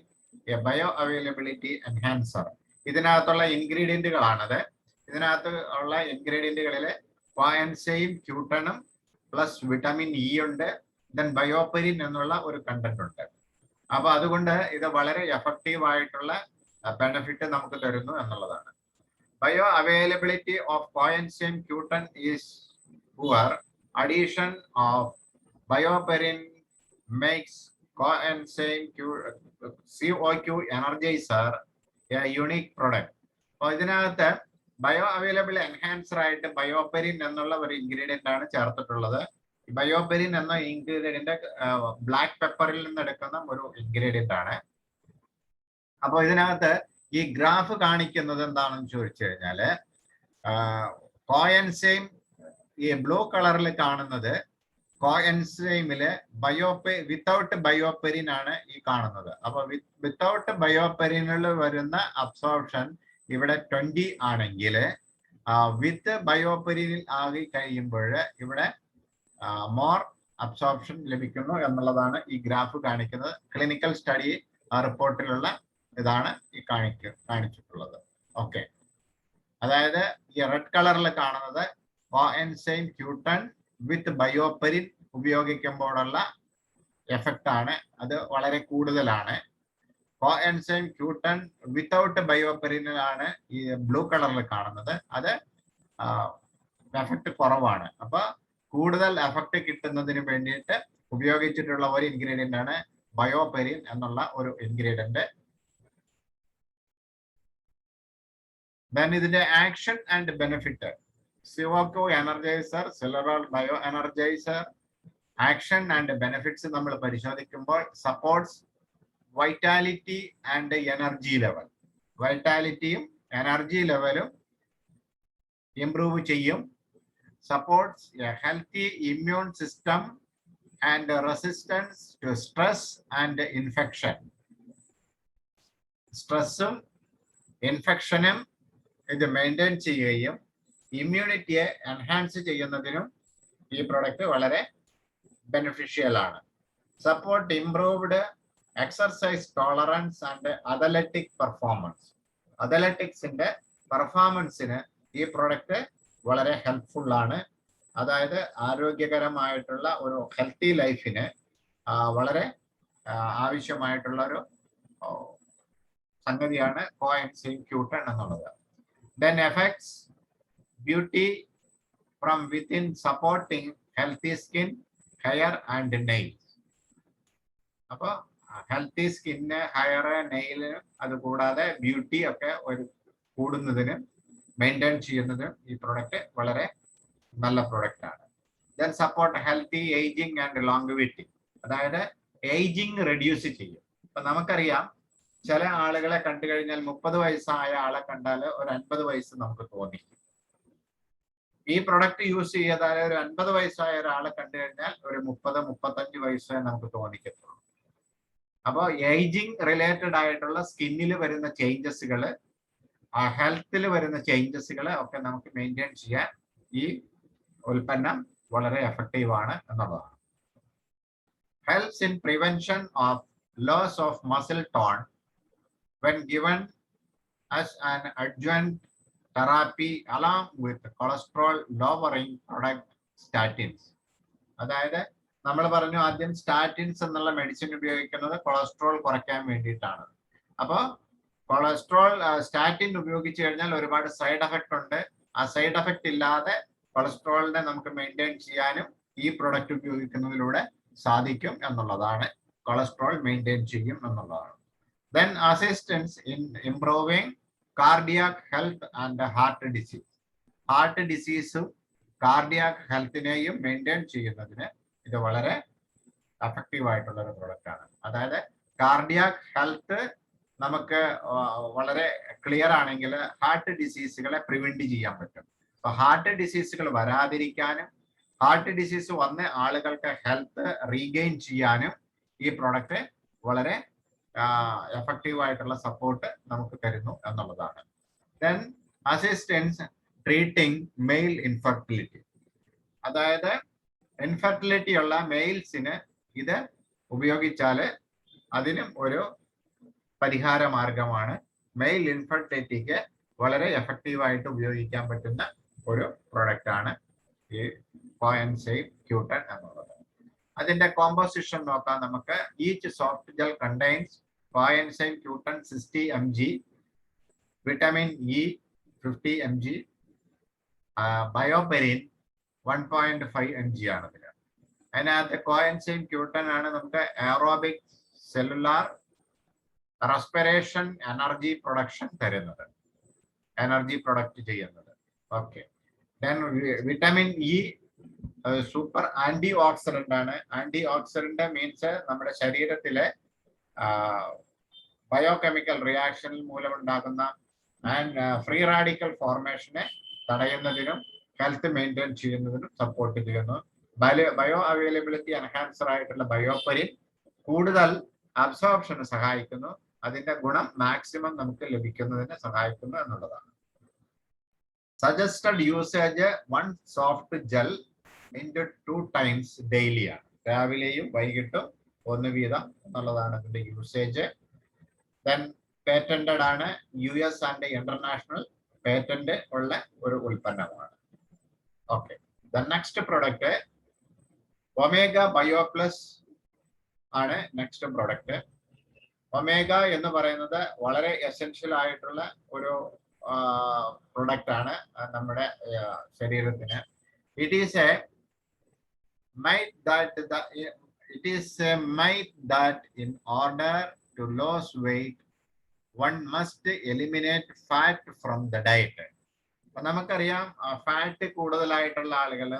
a bioavailability enhancer. ഇതിനകത്തുള്ള ഇൻഗ്രീഡിയന്റുകളാണത്. ഇതിനകത്ത് ഉള്ള ഇൻഗ്രീഡിയന്റുകളിലെ coenzyme Q10 plus vitamin E ഉണ്ട്, ദെൻ ബയോപെരിൻ എന്നുള്ള ഒരു കണ്ടന്റ് ഉണ്ട്. അപ്പൊ അതുകൊണ്ട് ഇത് വളരെ എഫക്റ്റീവ് ആയിട്ടുള്ള ബെനിഫിറ്റ് നമുക്ക് തരുന്നു എന്നുള്ളതാണ്. Bioavailability of coenzyme Q10 is poor. Addition of bioperin makes coenzyme COQ energizer a unique product. അപ്പോൾ ഇതിനകത്ത് ബയോ അവൈലബിൾ എൻഹാൻസർ ആയിട്ട് ബയോപെരിൻ എന്നുള്ള ഒരു ഇൻഗ്രീഡിയന്റ് ആണ് ചേർത്തിട്ടുള്ളത്. ബയോപെരിൻ എന്ന ഇൻഗ്രീഡിയന്റ് ബ്ലാക്ക് പെപ്പറിൽ നിന്ന് എടുക്കുന്ന ഒരു ഇൻഗ്രീഡിയന്റ് ആണ്. അപ്പോൾ ഇതിനകത്ത് ഈ ഗ്രാഫ് കാണിക്കുന്നത് എന്താണെന്ന് ചോദിച്ചു കഴിഞ്ഞാല് കോഎൻസൈം ഈ ബ്ലൂ കളറിൽ കാണുന്നത് കോഎൻസൈമില് വിത്തൗട്ട് ബയോപെരിൻ ആണ് ഈ കാണുന്നത്. അപ്പൊ വിത്തൗട്ട് ബയോപെരിനിൽ വരുന്ന അബ്സോർപ്ഷൻ ഇവിടെ 20 ആണെങ്കിൽ വിത്ത് ബയോപെരിനിൽ ആകി കഴിയുമ്പോൾ ഇവിടെ മോർ അബ്സോർപ്ഷൻ ലഭിക്കുന്നു എന്നുള്ളതാണ് ഈ ഗ്രാഫ് കാണിക്കുന്നത്. ക്ലിനിക്കൽ സ്റ്റഡി റിപ്പോർട്ടിലുള്ള ഇതാണ് ഈ കാണിച്ചിട്ടുള്ളത്. ഓക്കെ, അതായത് ഈ റെഡ് കളറിൽ കാണുന്നത് കോഎൻസൈം Q10 വിത്ത് ബയോപെരിൻ ഉപയോഗിക്കുമ്പോഴുള്ള എഫക്റ്റ് ആണ്. അത് വളരെ കൂടുതലാണ്. കോഎൻസൈം Q10 വിത്തൗട്ട് ബയോപെരിനിലാണ് ഈ ബ്ലൂ കളറിൽ കാണുന്നത്. അത് എഫക്റ്റ് കുറവാണ്. അപ്പൊ കൂടുതൽ എഫക്റ്റ് കിട്ടുന്നതിന് വേണ്ടിയിട്ട് ഉപയോഗിച്ചിട്ടുള്ള ഒരു ഇൻഗ്രീഡിയന്റ് ആണ് ബയോപെരിൻ എന്നുള്ള ഒരു ഇൻഗ്രീഡിയന്റ്. Then ഇതിന്റെ action and benefit. COQ energizer, cellular bio energizer, action and benefits നമ്മൾ പരിശോധിക്കുമ്പോൾ supports vitality and energy level. വൈറ്റാലിറ്റിയും എനർജി ലെവലും ഇംപ്രൂവ് ചെയ്യും. Supports a healthy immune system and resistance to stress and infection. സ്ട്രെസ്സും ഇൻഫെക്ഷനും ഇത് maintain ചെയ്യുകയും ഇമ്മ്യൂണിറ്റിയെ എൻഹാൻസ് ചെയ്യുന്നതിനും ഈ പ്രോഡക്റ്റ് വളരെ ബെനിഫിഷ്യൽ ആണ്. Support improved exercise tolerance and athletic performance. അത്ലറ്റിക്സിന്റെ പെർഫോമൻസിന് ഈ പ്രോഡക്റ്റ് വളരെ ഹെൽപ്ഫുൾ ആണ്. അതായത് ആരോഗ്യകരമായിട്ടുള്ള ഒരു ഹെൽത്തി ലൈഫിന് വളരെ ആവശ്യമായിട്ടുള്ള ഒരു സംഗതിയാണ് കോഎൻസൈം Q10 എന്നുള്ളത്. Then affects beauty from within, supporting healthy skin, hair and nails. അപ്പൊ ഹെൽത്തി സ്കിന്ന്, ഹെയർ, നെയില്, അതുകൂടാതെ ബ്യൂട്ടി ഒക്കെ ഒരു കൂടുന്നതിനും മെയിൻറ്റെയിൻ ചെയ്യുന്നതിനും ഈ പ്രോഡക്റ്റ് വളരെ നല്ല പ്രോഡക്റ്റ് ആണ്. Then support healthy ageing and longevity. അതായത് ഏജിങ് റെഡ്യൂസ് ചെയ്യും. ഇപ്പൊ നമുക്കറിയാം, ചില ആളുകളെ കണ്ടു കഴിഞ്ഞാൽ 30 വയസ്സായ ആളെ കണ്ടാൽ ഒരു 50 വയസ്സ് നമുക്ക് തോന്നിക്കും. ഈ പ്രൊഡക്റ്റ് യൂസ് ചെയ്താൽ ഒരു 50 വയസ്സായ ഒരാളെ കണ്ടു കഴിഞ്ഞാൽ ഒരു 30-35 വയസ്സേ നമുക്ക് തോന്നിക്കത്തുള്ളൂ. അപ്പോൾ ഏജിങ് റിലേറ്റഡ് ആയിട്ടുള്ള സ്കിന്നിൽ വരുന്ന ചേഞ്ചസുകൾ, ഹെൽത്തിൽ വരുന്ന ചേഞ്ചസുകൾ ഒക്കെ നമുക്ക് മെയിൻറ്റെയിൻ ചെയ്യാൻ ഈ ഉൽപ്പന്നം വളരെ എഫക്റ്റീവ് ആണ് എന്നുള്ളതാണ്. Helps in prevention of loss of muscle tone when given as an adjunct therapy along with cholesterol lowering product statins. അതായത് നമ്മൾ പറഞ്ഞു ആദ്യം സ്റ്റാറ്റിൻസ് എന്നുള്ള മെഡിസിൻ ഉപയോഗിക്കുന്നത് കൊളസ്ട്രോൾ കുറയ്ക്കാൻ വേണ്ടിയിട്ടാണ്. അപ്പോൾ കൊളസ്ട്രോൾ സ്റ്റാറ്റിൻ ഉപയോഗിച്ചു കഴിഞ്ഞാൽ ഒരുപാട് സൈഡ് എഫക്റ്റ് ഉണ്ട്. ആ സൈഡ് എഫക്റ്റ് ഇല്ലാതെ കൊളസ്ട്രോളിനെ നമുക്ക് മെയിൻറ്റെയിൻ ചെയ്യാനും ഈ പ്രൊഡക്റ്റ് ഉപയോഗിക്കുന്നതിലൂടെ സാധിക്കും എന്നുള്ളതാണ്. കൊളസ്ട്രോൾ മെയിൻറ്റെയിൻ ചെയ്യും എന്നുള്ളതാണ്. Then assistance in improving cardiac health and heart disease. Heart ഡിസീസും കാർഡിയാക് ഹെൽത്തിനെയും മെയിൻറ്റെയിൻ ചെയ്യുന്നതിന് ഇത് വളരെ എഫക്റ്റീവ് ആയിട്ടുള്ള ഒരു പ്രൊഡക്റ്റ് ആണ്. അതായത് കാർഡിയാക് ഹെൽത്ത് നമുക്ക് വളരെ ക്ലിയർ ആണെങ്കിൽ ഹാർട്ട് ഡിസീസുകളെ പ്രിവെന്റ് ചെയ്യാൻ പറ്റും. അപ്പൊ ഹാർട്ട് ഡിസീസുകൾ വരാതിരിക്കാനും ഹാർട്ട് ഡിസീസ് വന്ന ആളുകൾക്ക് ഹെൽത്ത് റീഗെയിൻ ചെയ്യാനും ഈ പ്രൊഡക്റ്റ് വളരെ എഫക്റ്റീവ് ആയിട്ടുള്ള സപ്പോർട്ട് നമുക്ക് തരുന്നു എന്നുള്ളതാണ്. Then assistance treating male infertility. അതായത് ഇൻഫെർട്ടിലിറ്റി ഉള്ള മെയിൽസിന് ഇത് ഉപയോഗിച്ചാൽ അതിനും ഒരു പരിഹാര മാർഗമാണ്. മെയിൽ ഇൻഫെർട്ടിലിറ്റിക്ക് വളരെ എഫക്റ്റീവായിട്ട് ഉപയോഗിക്കാൻ പറ്റുന്ന ഒരു പ്രൊഡക്റ്റ് ആണ് ഈ കോഎൻസൈം Q10 എന്നുള്ളത്. അതിന്റെ കോമ്പോസിഷൻ നോക്കാം നമുക്ക്. Each soft gel contains coenzyme Q10 60 mg, vitamin E 50 mg, BioPerine 1.5 mg ആണ് ഇതിൽ. അതിനകത്ത് കോഎൻസൈം Q10 ആണ് നമുക്ക് aerobic cellular respiration energy production തരുന്നത്, എനർജി പ്രൊഡക്റ്റ് ചെയ്യുന്നത്. Okay. Then vitamin E super antioxidant ആണ്. ആന്റി ഓക്സിഡന്റ് മീൻസ് നമ്മുടെ ശരീരത്തിലെ ബയോകെമിക്കൽ റിയാക്ഷൻ മൂലമുണ്ടാകുന്ന ഫ്രീ റാഡിക്കൽ ഫോർമേഷനെ തടയുന്നതിനും ഹെൽത്ത് മെയിൻറ്റെയിൻ ചെയ്യുന്നതിനും സപ്പോർട്ട് ചെയ്യുന്നു. ബയോ അവൈലബിലിറ്റി എൻഹാൻസർ ആയിട്ടുള്ള ബയോപെരിൻ കൂടുതൽ അബ്സോർപ്ഷന് സഹായിക്കുന്നു. അതിന്റെ ഗുണം മാക്സിമം നമുക്ക് ലഭിക്കുന്നതിന് സഹായിക്കുന്നു എന്നുള്ളതാണ്. Suggested usage 1 soft gel into 2 times daily ആണ്. രാവിലെയും വൈകിട്ടും 1 വീതം എന്നുള്ളതാണ് ഇതിന്റെ യൂസേജ്. ദെൻ പേറ്റന്റഡ് ആണ്. US ആൻഡ് ഇന്റർനാഷണൽ പേറ്റന്റ് ഉള്ള ഒരു ഉൽപ്പന്നമാണ്. Okay. The next product omega bio plus ആണ്. നെക്സ്റ്റ് പ്രൊഡക്റ്റ് ഒമേഗ എന്ന് പറയുന്നത് വളരെ എസെൻഷ്യൽ ആയിട്ടുള്ള ഒരു പ്രൊഡക്റ്റ് ആണ് നമ്മുടെ ശരീരത്തിന്. It is A myth that in order to lose weight one must eliminate fat from the diet. നമുക്കറിയാം ഫാറ്റ് കൂടുതലായിട്ടുള്ള ആളുകള്,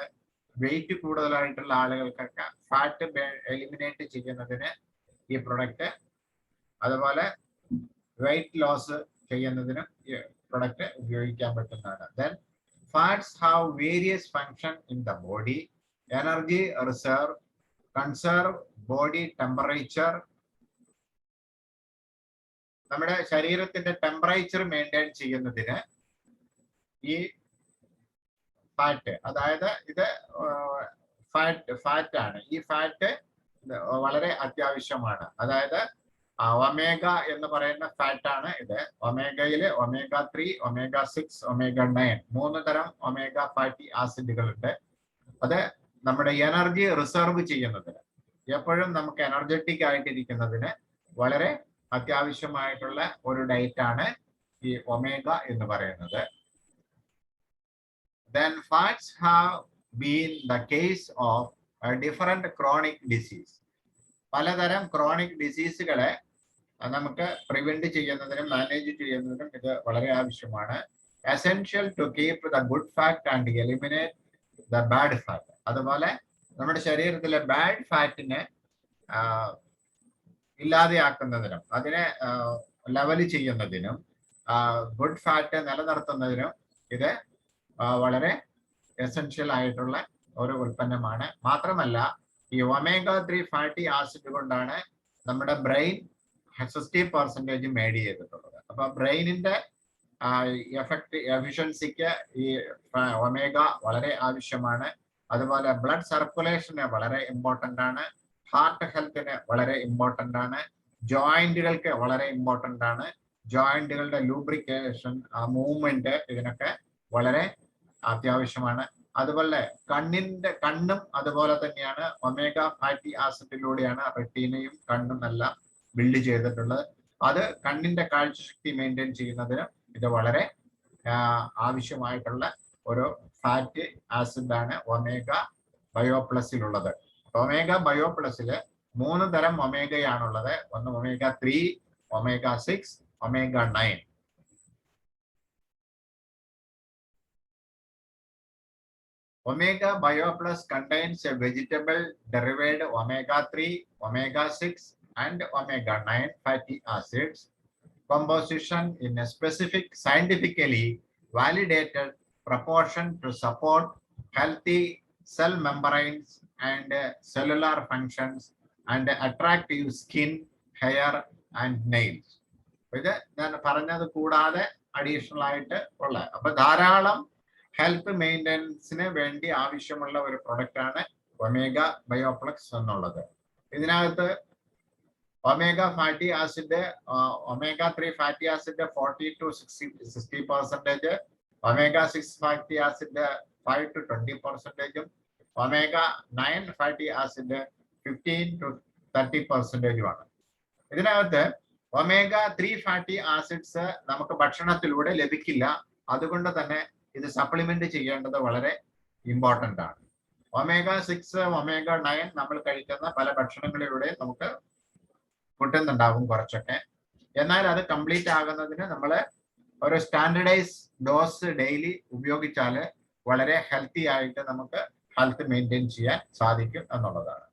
വെയിറ്റ് കൂടുതലായിട്ടുള്ള ആളുകൾക്കൊക്കെ ഫാറ്റ് എലിമിനേറ്റ് ചെയ്യുന്നതിന് ഈ പ്രൊഡക്റ്റ്, അതുപോലെ വെയിറ്റ് ലോസ് ചെയ്യുന്നതിനും ഈ പ്രൊഡക്റ്റ് ഉപയോഗിക്കാൻ പറ്റുന്നതാണ്. Then fats have various function in the body, energy reserve, conserve body temperature. നമ്മുടെ ശരീരത്തിന്റെ ടെമ്പറേച്ചർ മെയിൻറ്റെയിൻ ചെയ്യുന്നതിന് ഈ ഫാറ്റ്, അതായത് ഇത് ഫാറ്റ് ആണ്. ഈ ഫാറ്റ് വളരെ അത്യാവശ്യമാണ്. അതായത് ഒമേഗ എന്ന് പറയുന്ന ഫാറ്റ് ആണ് ഇത്. ഒമേഗയില് omega 3, omega 6, omega 9 3 തരം ഒമേഗ ഫാറ്റി ആസിഡുകൾ ഉണ്ട്. അത് നമ്മുടെ എനർജി റിസർവ് ചെയ്യുന്നതിന്, എപ്പോഴും നമുക്ക് എനർജറ്റിക് ആയിട്ടിരിക്കുന്നതിന് വളരെ അത്യാവശ്യമായിട്ടുള്ള ഒരു ഡയറ്റ് ആണ് ഈ ഒമേഗ എന്ന് പറയുന്നത്. Then fats have been the case of a different chronic disease. പലതരം ക്രോണിക് ഡിസീസുകളെ നമുക്ക് പ്രിവെന്റ് ചെയ്യുന്നതിനും മാനേജ് ചെയ്യുന്നതിനും ഇത് വളരെ ആവശ്യമാണ്. Essential to keep the good fat and eliminate the bad fat. അതുപോലെ നമ്മുടെ ശരീരത്തിലെ ബാഡ് ഫാറ്റിനെ ഇല്ലാതെയാക്കുന്നതിനും അതിനെ ലെവല് ചെയ്യുന്നതിനും ഗുഡ് ഫാറ്റ് നിലനിർത്തുന്നതിനും ഇത് വളരെ എസെൻഷ്യൽ ആയിട്ടുള്ള ഒരു ഉൽപ്പന്നമാണ്. മാത്രമല്ല ഈ ഒമേഗ 3 ഫാറ്റി ആസിഡ് കൊണ്ടാണ് നമ്മുടെ ബ്രെയിൻ 60% മേഡ് ചെയ്തിട്ടുള്ളത്. അപ്പൊ ബ്രെയിനിന്റെ എഫിഷ്യൻസിക്ക് ഈ ഒമേഗ വളരെ ആവശ്യമാണ്. അതുപോലെ ബ്ലഡ് സർക്കുലേഷന് വളരെ ഇമ്പോർട്ടന്റ് ആണ്. ഹാർട്ട് ഹെൽത്തിന് വളരെ ഇമ്പോർട്ടന്റ് ആണ്. ജോയിന്റുകൾക്ക് വളരെ ഇമ്പോർട്ടന്റ് ആണ്. ജോയിന്റുകളുടെ ലൂബ്രിക്കേഷൻ, മൂവ്മെന്റ്, ഇതിനൊക്കെ വളരെ അത്യാവശ്യമാണ്. അതുപോലെ കണ്ണും അതുപോലെ തന്നെയാണ് ഒമേഗ ഫാറ്റി ആസിഡിലൂടെയാണ് റെറ്റീനയും കണ്ണും എല്ലാം ബിൽഡ് ചെയ്തിട്ടുള്ളത്. അത് കണ്ണിന്റെ കാഴ്ചശക്തി മെയിൻറ്റെയിൻ ചെയ്യുന്നതിന് ഇത് വളരെ ആവശ്യമായിട്ടുള്ള ഒരു ഫാറ്റി ആസിഡാണ് ഒമേഗ ബയോ പ്ലസിലുള്ളത്. ഒമേഗ ബയോ പ്ലസില് 3 തരം ഒമേഗയാണുള്ളത്. ഒന്ന് omega 3, omega 6, omega 9. Omega Bio Plus contains a vegetable derived omega 3, omega 6, and omega 9 fatty acids composition in a specific scientifically validated proportion to support healthy cell membranes and cellular functions and attractive skin, hair, and nails. ഇത് ഞാൻ പറഞ്ഞത് കൂടാതെ additional ആയിട്ട് ഉള്ള അപ്പൊ ധാരാളം health മെയിൻ്റെനൻസിന് വേണ്ടി ആവശ്യമുള്ള ഒരു പ്രൊഡക്റ്റ് ആണ് ഒമേഗ ബയോപ്ലക്സ് എന്നുള്ളത്. ഇതിനകത്ത് omega fatty acid, omega 3 fatty acid 40 to 60%, omega 6 fatty acid 5 to 20%, omega 9 fatty acid 15 to 30% ആണ്. ഇതിനകത്ത് ഒമേഗ 3 ഫാറ്റി ആസിഡ്സ് നമുക്ക് ഭക്ഷണത്തിലൂടെ ലഭിക്കില്ല. അതുകൊണ്ട് തന്നെ ഇത് സപ്ലിമെന്റ് ചെയ്യേണ്ടത് വളരെ ഇമ്പോർട്ടന്റ് ആണ്. ഒമേഗ 6, ഒമേഗ 9 നമ്മൾ കഴിക്കുന്ന പല ഭക്ഷണങ്ങളിലൂടെ നമുക്ക് കിട്ടുന്നുണ്ടാവും കുറച്ചൊക്കെ. എന്നാൽ അത് കംപ്ലീറ്റ് ആകുന്നതിന് നമ്മൾ ഒരു സ്റ്റാൻഡർഡൈസ് ഡോസ് ഡെയിലി ഉപയോഗിച്ചാൽ വളരെ ഹെൽത്തി ആയിട്ട് നമുക്ക് ഹെൽത്ത് മെയിൻറ്റെയിൻ ചെയ്യാൻ സാധിക്കും എന്നുള്ളതാണ്.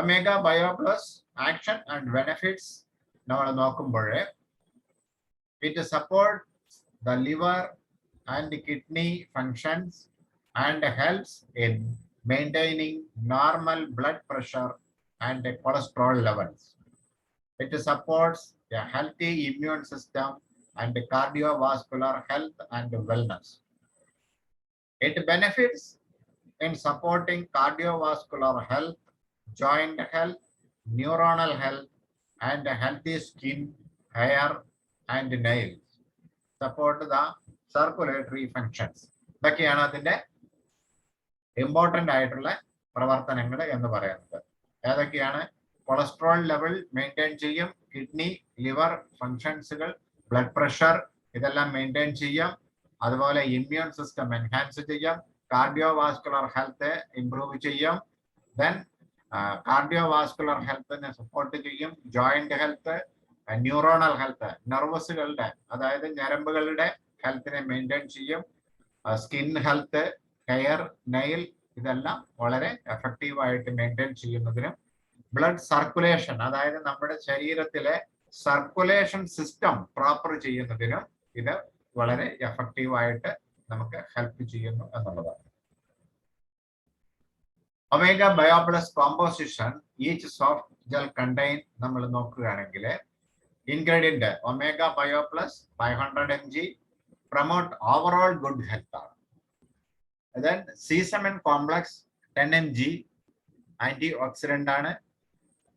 Omega bio plus action and benefits നമ്മൾ നോക്കുമ്പോൾ it support the liver and kidney functions and helps in maintaining normal blood pressure and cholesterol levels. It supports a healthy immune system and cardiovascular health and wellness. It benefits in supporting cardiovascular health, joint health, neuronal health, and healthy skin, hair, and nails. Support the circulatory functions. ഇതൊക്കെയാണ് അതിന്റെ important ആയിട്ടുള്ള പ്രവർത്തനങ്ങൾ എന്ന് പറയുന്നത്. ഏതൊക്കെയാണ്? Cholesterol level maintain ചെയ്യും, kidney liver ഫങ്ഷൻസുകൾ, blood pressure ഇതെല്ലാം maintain ചെയ്യാം. അതുപോലെ ഇമ്മ്യൂൺ സിസ്റ്റം എൻഹാൻസ് ചെയ്യാം, കാർഡിയോവാസ്കുലർ ഹെൽത്ത് ഇംപ്രൂവ് ചെയ്യും, ദെൻ കാർഡിയോവാസ്കുലർ ഹെൽത്തിനെ സപ്പോർട്ട് ചെയ്യും, ജോയിന്റ് ഹെൽത്ത്, ന്യൂറോണൽ ഹെൽത്ത് നെർവസുകളുടെ അതായത് ഞരമ്പുകളുടെ ഹെൽത്തിനെ മെയിൻറ്റെയിൻ ചെയ്യും, സ്കിൻ ഹെൽത്ത്, ഹെയർ, നെയിൽ ഇതെല്ലാം വളരെ എഫക്റ്റീവ് ആയിട്ട് മെയിൻറ്റെയിൻ ചെയ്യുന്നതിനും ബ്ലഡ് സർക്കുലേഷൻ അതായത് നമ്മുടെ ശരീരത്തിലെ സർക്കുലേഷൻ സിസ്റ്റം പ്രോപ്പർ ചെയ്യുന്നതിനും ഇത് വളരെ എഫക്റ്റീവ് ആയിട്ട് നമുക്ക് ഹെൽപ്പ് ചെയ്യുന്നു എന്നുള്ളതാണ്. Omega bio plus composition each soft gel contain നമ്മൾ നോക്കുകയാണെങ്കിൽ ingredient omega bio plus 500 mg promote overall good health. Then Sesamin complex 10 mg antioxidant ആണ്.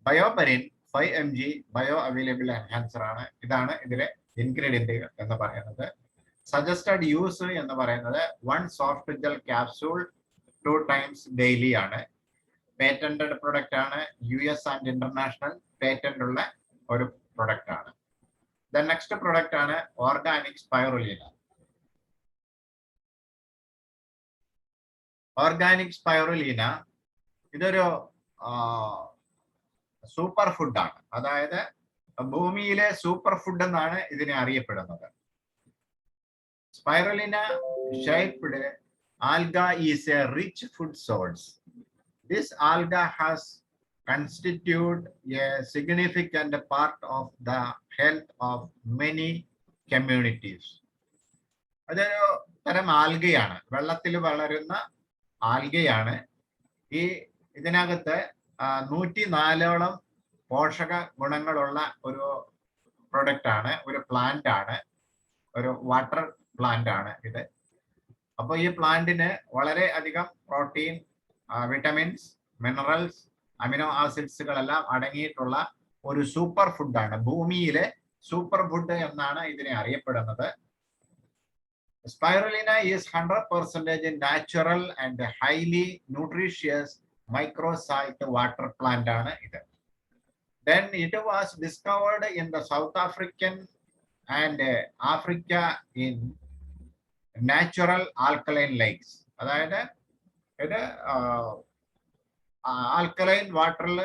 ബയോപെരിൻ 5 mg ബയോഅവൈലബിൾ എൻഹാൻസർ ആണ്. ഇതാണ് ഇതിലെ ഇൻഗ്രീഡിയന്റ് എന്ന് പറയുന്നത്. സജസ്റ്റഡ് യൂസ് എന്ന് പറയുന്നത് 1 soft gel capsule 2 times daily ആണ്. പേറ്റന്റഡ് പ്രൊഡക്റ്റ് ആണ്. US ആൻഡ് ഇന്റർനാഷണൽ പേറ്റന്റ് ഉള്ള ഒരു പ്രൊഡക്റ്റ് ആണ്. ദെൻ നെക്സ്റ്റ് പ്രൊഡക്റ്റ് ആണ് ഓർഗാനിക് സ്പൈറുലിന. ഓർഗാനിക് സ്പൈറുലിന ഇതൊരു സൂപ്പർ ഫുഡാണ്. അതായത് ഭൂമിയിലെ സൂപ്പർ ഫുഡ് എന്നാണ് ഇതിനെ അറിയപ്പെടുന്നത്. Spirulina shaped alga is a rich food source. This alga has constitute a significant part of the health of many communities. അതൊരു തരം ആൽഗയാണ്, വെള്ളത്തിൽ വളരുന്ന ആൽഗയാണ്. ഇതിനകത്ത് 104ഓളം പോഷക ഗുണങ്ങളുള്ള ഒരു പ്രൊഡക്റ്റ് ആണ്, ഒരു പ്ലാന്റ് ആണ്, ഒരു വാട്ടർ പ്ലാന്റ് ആണ് ഇത്. അപ്പോൾ ഈ പ്ലാന്റിന് വളരെ അധികം പ്രോട്ടീൻ, വിറ്റമിൻസ്, മിനറൽസ്, അമിനോ ആസിഡ്സുകളെല്ലാം അടങ്ങിയിട്ടുള്ള ഒരു സൂപ്പർ ഫുഡാണ്. ഭൂമിയിലെ സൂപ്പർ ഫുഡ് എന്നാണ് ഇതിനെ അറിയപ്പെടുന്നത്. Spirulina is 100% natural and highly nutritious microsalt water plant ആണ് ഇത്. Then it was discovered in the South African and Africa in natural alkaline lakes. അതായത് ഇത് ആൽക്കലൈൻ വാട്ടറിൽ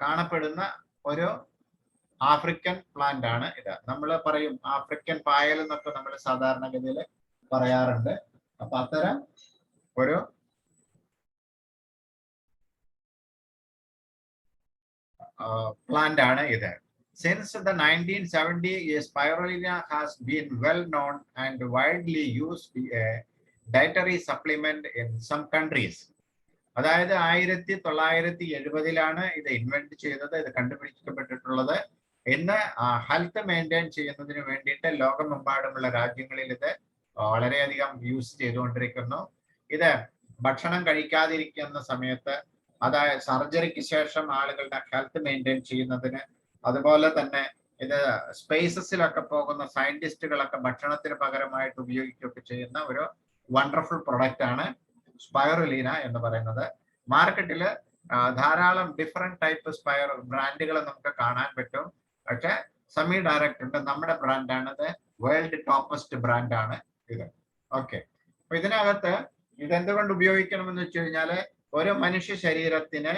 കാണപ്പെടുന്ന ഒരു ആഫ്രിക്കൻ പ്ലാന്റ് ആണ് ഇത്. നമ്മൾ പറയും ആഫ്രിക്കൻ പായൽ എന്നൊക്കെ നമ്മൾ സാധാരണഗതിയിൽ പറയാറുണ്ട്. അപ്പൊ അത്തരം ഒരു പ്ലാന്റ് ആണ് ഇത്. Since the 1970s, spirulina has been well known and widely used a dietary supplement in some countries. അതായത് 1970-ലാണ് ഇത് ഇൻവെന്റ് ചെയ്തത്, ഇത് കണ്ടുപിടിക്കപ്പെട്ടിട്ടുള്ളത്. ഇന്ന് ഹെൽത്ത് മെയിൻറ്റെയിൻ ചെയ്യുന്നതിന് വേണ്ടിയിട്ട് ലോകമെമ്പാടുമുള്ള രാജ്യങ്ങളിൽ ഇത് വളരെയധികം യൂസ് ചെയ്തുകൊണ്ടിരിക്കുന്നു. ഇത് ഭക്ഷണം കഴിക്കാതിരിക്കുന്ന സമയത്ത്, അതായത് സർജറിക്ക് ശേഷം ആളുകളുടെ ഹെൽത്ത് മെയിൻറ്റെയിൻ ചെയ്യുന്നതിന്, അതുപോലെ തന്നെ ഇത് സ്പേസസിലൊക്കെ പോകുന്ന സയന്റിസ്റ്റുകളൊക്കെ ഭക്ഷണത്തിന് പകരമായിട്ട് ഉപയോഗിക്കുകയൊക്കെ ചെയ്യുന്ന ഒരു വണ്ടർഫുൾ പ്രൊഡക്റ്റ് ആണ് സ്പൈറുലീന എന്ന് പറയുന്നത്. മാർക്കറ്റിൽ ധാരാളം ഡിഫറെന്റ് ടൈപ്പ് ബ്രാൻഡുകൾ നമുക്ക് കാണാൻ പറ്റും. പക്ഷെ സമി ഡയറക്റ്റ് നമ്മുടെ ബ്രാൻഡാണിത്, വേൾഡ് ടോപ്പസ്റ്റ് ബ്രാൻഡാണ് ഇത്. ഓക്കെ, അപ്പൊ ഇതിനകത്ത് ഇതെന്തുകൊണ്ട് ഉപയോഗിക്കണമെന്ന് വെച്ച് കഴിഞ്ഞാല്, ഒരു മനുഷ്യ ശരീരത്തിന്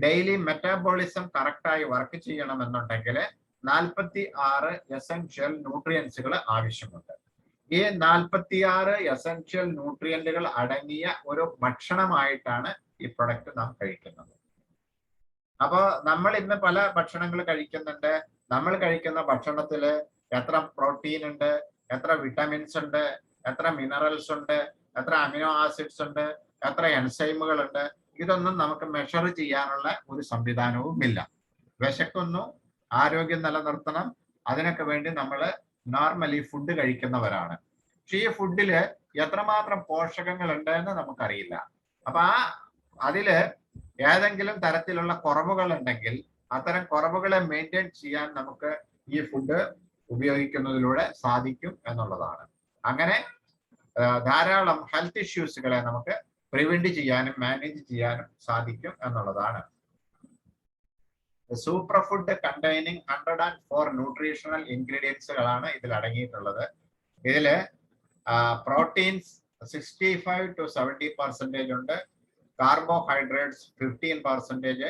ഡെയിലി മെറ്റാബോളിസം കറക്റ്റായി വർക്ക് ചെയ്യണമെന്നുണ്ടെങ്കിൽ 46 എസെൻഷ്യൽ ന്യൂട്രിയൻസുകൾ ആവശ്യമുണ്ട്. ഈ 46 എസെൻഷ്യൽ ന്യൂട്രിയന്റുകൾ അടങ്ങിയ ഒരു ഭക്ഷണമായിട്ടാണ് ഈ പ്രൊഡക്റ്റ് നാം കഴിക്കുന്നത്. അപ്പൊ നമ്മൾ ഇന്ന് പല ഭക്ഷണങ്ങൾ കഴിക്കുന്നുണ്ട്. നമ്മൾ കഴിക്കുന്ന ഭക്ഷണത്തിൽ എത്ര പ്രോട്ടീൻ ഉണ്ട്, എത്ര വിറ്റമിൻസ് ഉണ്ട്, എത്ര മിനറൽസ് ഉണ്ട്, എത്ര അമിനോ ആസിഡ്സ് ഉണ്ട്, എത്ര എൻസൈമുകൾ ഉണ്ട്, ഇതൊന്നും നമുക്ക് മെഷർ ചെയ്യാനുള്ള ഒരു സംവിധാനവും ഇല്ല. വിശക്കുന്നു, ആരോഗ്യം നിലനിർത്തണം, അതിനൊക്കെ വേണ്ടി നമ്മൾ നോർമലി ഫുഡ് കഴിക്കുന്നവരാണ്. പക്ഷെ ഈ ഫുഡില് എത്രമാത്രം പോഷകങ്ങൾ ഉണ്ട് എന്ന് നമുക്കറിയില്ല. അപ്പൊ അതില് ഏതെങ്കിലും തരത്തിലുള്ള കുറവുകൾ ഉണ്ടെങ്കിൽ അത്തരം കുറവുകളെ മെയിൻറ്റെയിൻ ചെയ്യാൻ നമുക്ക് ഈ ഫുഡ് ഉപയോഗിക്കുന്നതിലൂടെ സാധിക്കും എന്നുള്ളതാണ്. അങ്ങനെ ധാരാളം ഹെൽത്ത് ഇഷ്യൂസുകളെ നമുക്ക് പ്രിവെന്റ് ചെയ്യാനും മാനേജ് ചെയ്യാനും സാധിക്കും എന്നുള്ളതാണ്. സൂപ്പർ ഫുഡ് കണ്ടെയ്നിങ് 104 ന്യൂട്രീഷണൽ ഇൻഗ്രീഡിയൻസുകളാണ് ഇതിൽ അടങ്ങിയിട്ടുള്ളത്. ഇതില് പ്രോട്ടീൻസ് 65 to 70% ഉണ്ട്, carbohydrates 15%,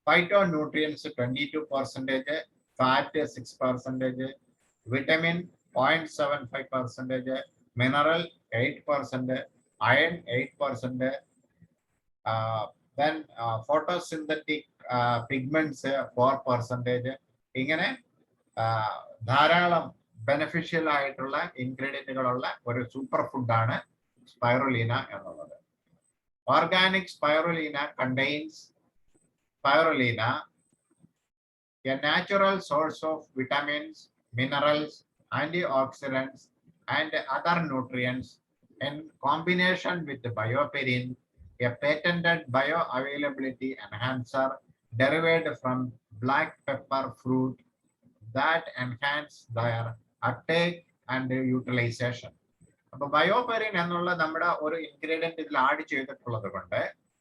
phyto nutrients 22%, fat 6%, vitamin 0.75%, mineral 8%, iron 8%, then photosynthetic pigments 4%. ഇങ്ങനെ ധാരാളം ബെനിഫിഷ്യൽ ആയിട്ടുള്ള ഇൻഗ്രീഡിയന്റുകളുള്ള ഒരു സൂപ്പർ ഫുഡാണ് സ്പൈറുലീന എന്നുള്ളത്. Organic spirulina contains spirulina, a natural source of vitamins, minerals, antioxidants and other nutrients in combination with bioperin, a patented bioavailability enhancer derived from black pepper fruit that enhance their uptake and utilization. അപ്പൊ BioPerine എന്നുള്ള നമ്മുടെ ഒരു ingredient ഇതിൽ add ചെയ്തിട്ടുള്ളത് കൊണ്ട്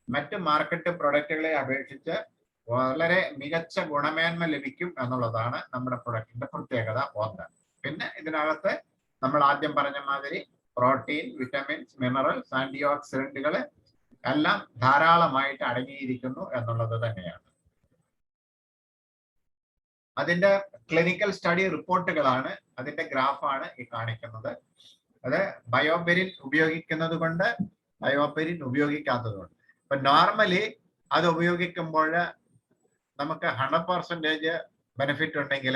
മറ്റ് market പ്രൊഡക്റ്റുകളെ അപേക്ഷിച്ച് വളരെ മികച്ച ഗുണമേന്മ ലഭിക്കും എന്നുള്ളതാണ് നമ്മുടെ പ്രൊഡക്റ്റിന്റെ പ്രത്യേകത ഒന്ന്. പിന്നെ ഇതിനകത്ത് നമ്മൾ ആദ്യം പറഞ്ഞ മാതിരി പ്രോട്ടീൻ, വിറ്റമിൻസ്, മിനറൽസ്, ആന്റിഓക്സിഡന്റുകൾ എല്ലാം ധാരാളമായിട്ട് അടങ്ങിയിരിക്കുന്നു എന്നുള്ളത് തന്നെയാണ്. അതിന്റെ ക്ലിനിക്കൽ സ്റ്റഡി റിപ്പോർട്ടുകളാണ്, അതിന്റെ ഗ്രാഫാണ് ഈ കാണിക്കുന്നത്. അത് ബയോപെരിൻ ഉപയോഗിക്കുന്നത് കൊണ്ട്, ബയോപെരിൻ ഉപയോഗിക്കാത്തത് കൊണ്ട്. ഇപ്പൊ നോർമലി അത് ഉപയോഗിക്കുമ്പോൾ നമുക്ക് 100% ബെനിഫിറ്റ് ഉണ്ടെങ്കിൽ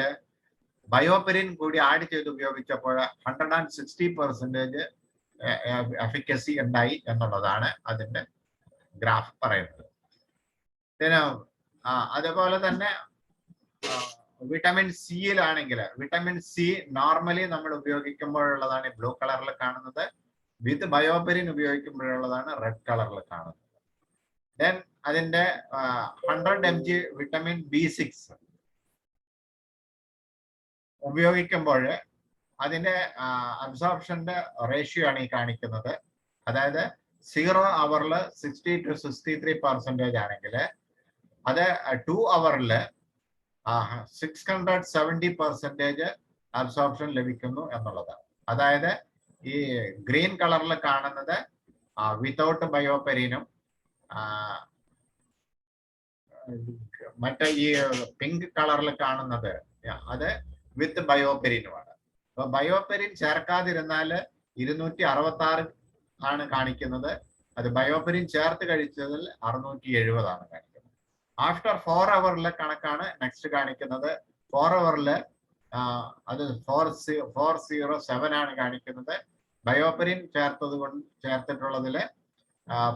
ബയോപെരിൻ കൂടി ആഡ് ചെയ്ത് ഉപയോഗിച്ചപ്പോൾ 160% എഫിക്കസി ഉണ്ടായി എന്നുള്ളതാണ് അതിന്റെ ഗ്രാഫ് പറയുന്നത്. പിന്നെ അതുപോലെ തന്നെ വിറ്റമിൻ സിയിലാണെങ്കിൽ വിറ്റമിൻ സി നോർമലി നമ്മൾ ഉപയോഗിക്കുമ്പോഴുള്ളതാണ് ബ്ലൂ കളറിൽ കാണുന്നത്, വിത്ത് ബയോപെരിൻ ഉപയോഗിക്കുമ്പോഴുള്ളതാണ് റെഡ് കളറിൽ കാണുന്നത്. ദെൻ അതിന്റെ 100 mg വിറ്റമിൻ B6 ഉപയോഗിക്കുമ്പോൾ അതിന്റെ അബ്സോർപ്ഷന്റെ റേഷ്യോ ആണ് ഈ കാണിക്കുന്നത്. അതായത് 0 അവറിൽ 60 to 63% ആണെങ്കിൽ അത് 2 അവറിൽ 670% അബ്സോർപ്ഷൻ ലഭിക്കുന്നു എന്നുള്ളതാണ്. അതായത് ഈ ഗ്രീൻ കളറിൽ കാണുന്നത് വിത്തൗട്ട് ബയോപെരിനും മറ്റേ ഈ പിങ്ക് കളറിൽ കാണുന്നത് അത് വിത്ത് ബയോപെരിനുമാണ്. അപ്പൊ ബയോപെരിൻ ചേർക്കാതിരുന്നാൽ 266 ആണ് കാണിക്കുന്നത്. അത് ബയോപെരിൻ ചേർത്ത് കഴിച്ചതിൽ 670 ആണ് കാണിക്കുന്നത്. ആഫ്റ്റർ 4 അവറിലെ കണക്കാണ് നെക്സ്റ്റ് കാണിക്കുന്നത്. 4 അവറിൽ അത് 407 ആണ് കാണിക്കുന്നത്. ബയോപെരിൻ ചേർത്തിട്ടുള്ളതില്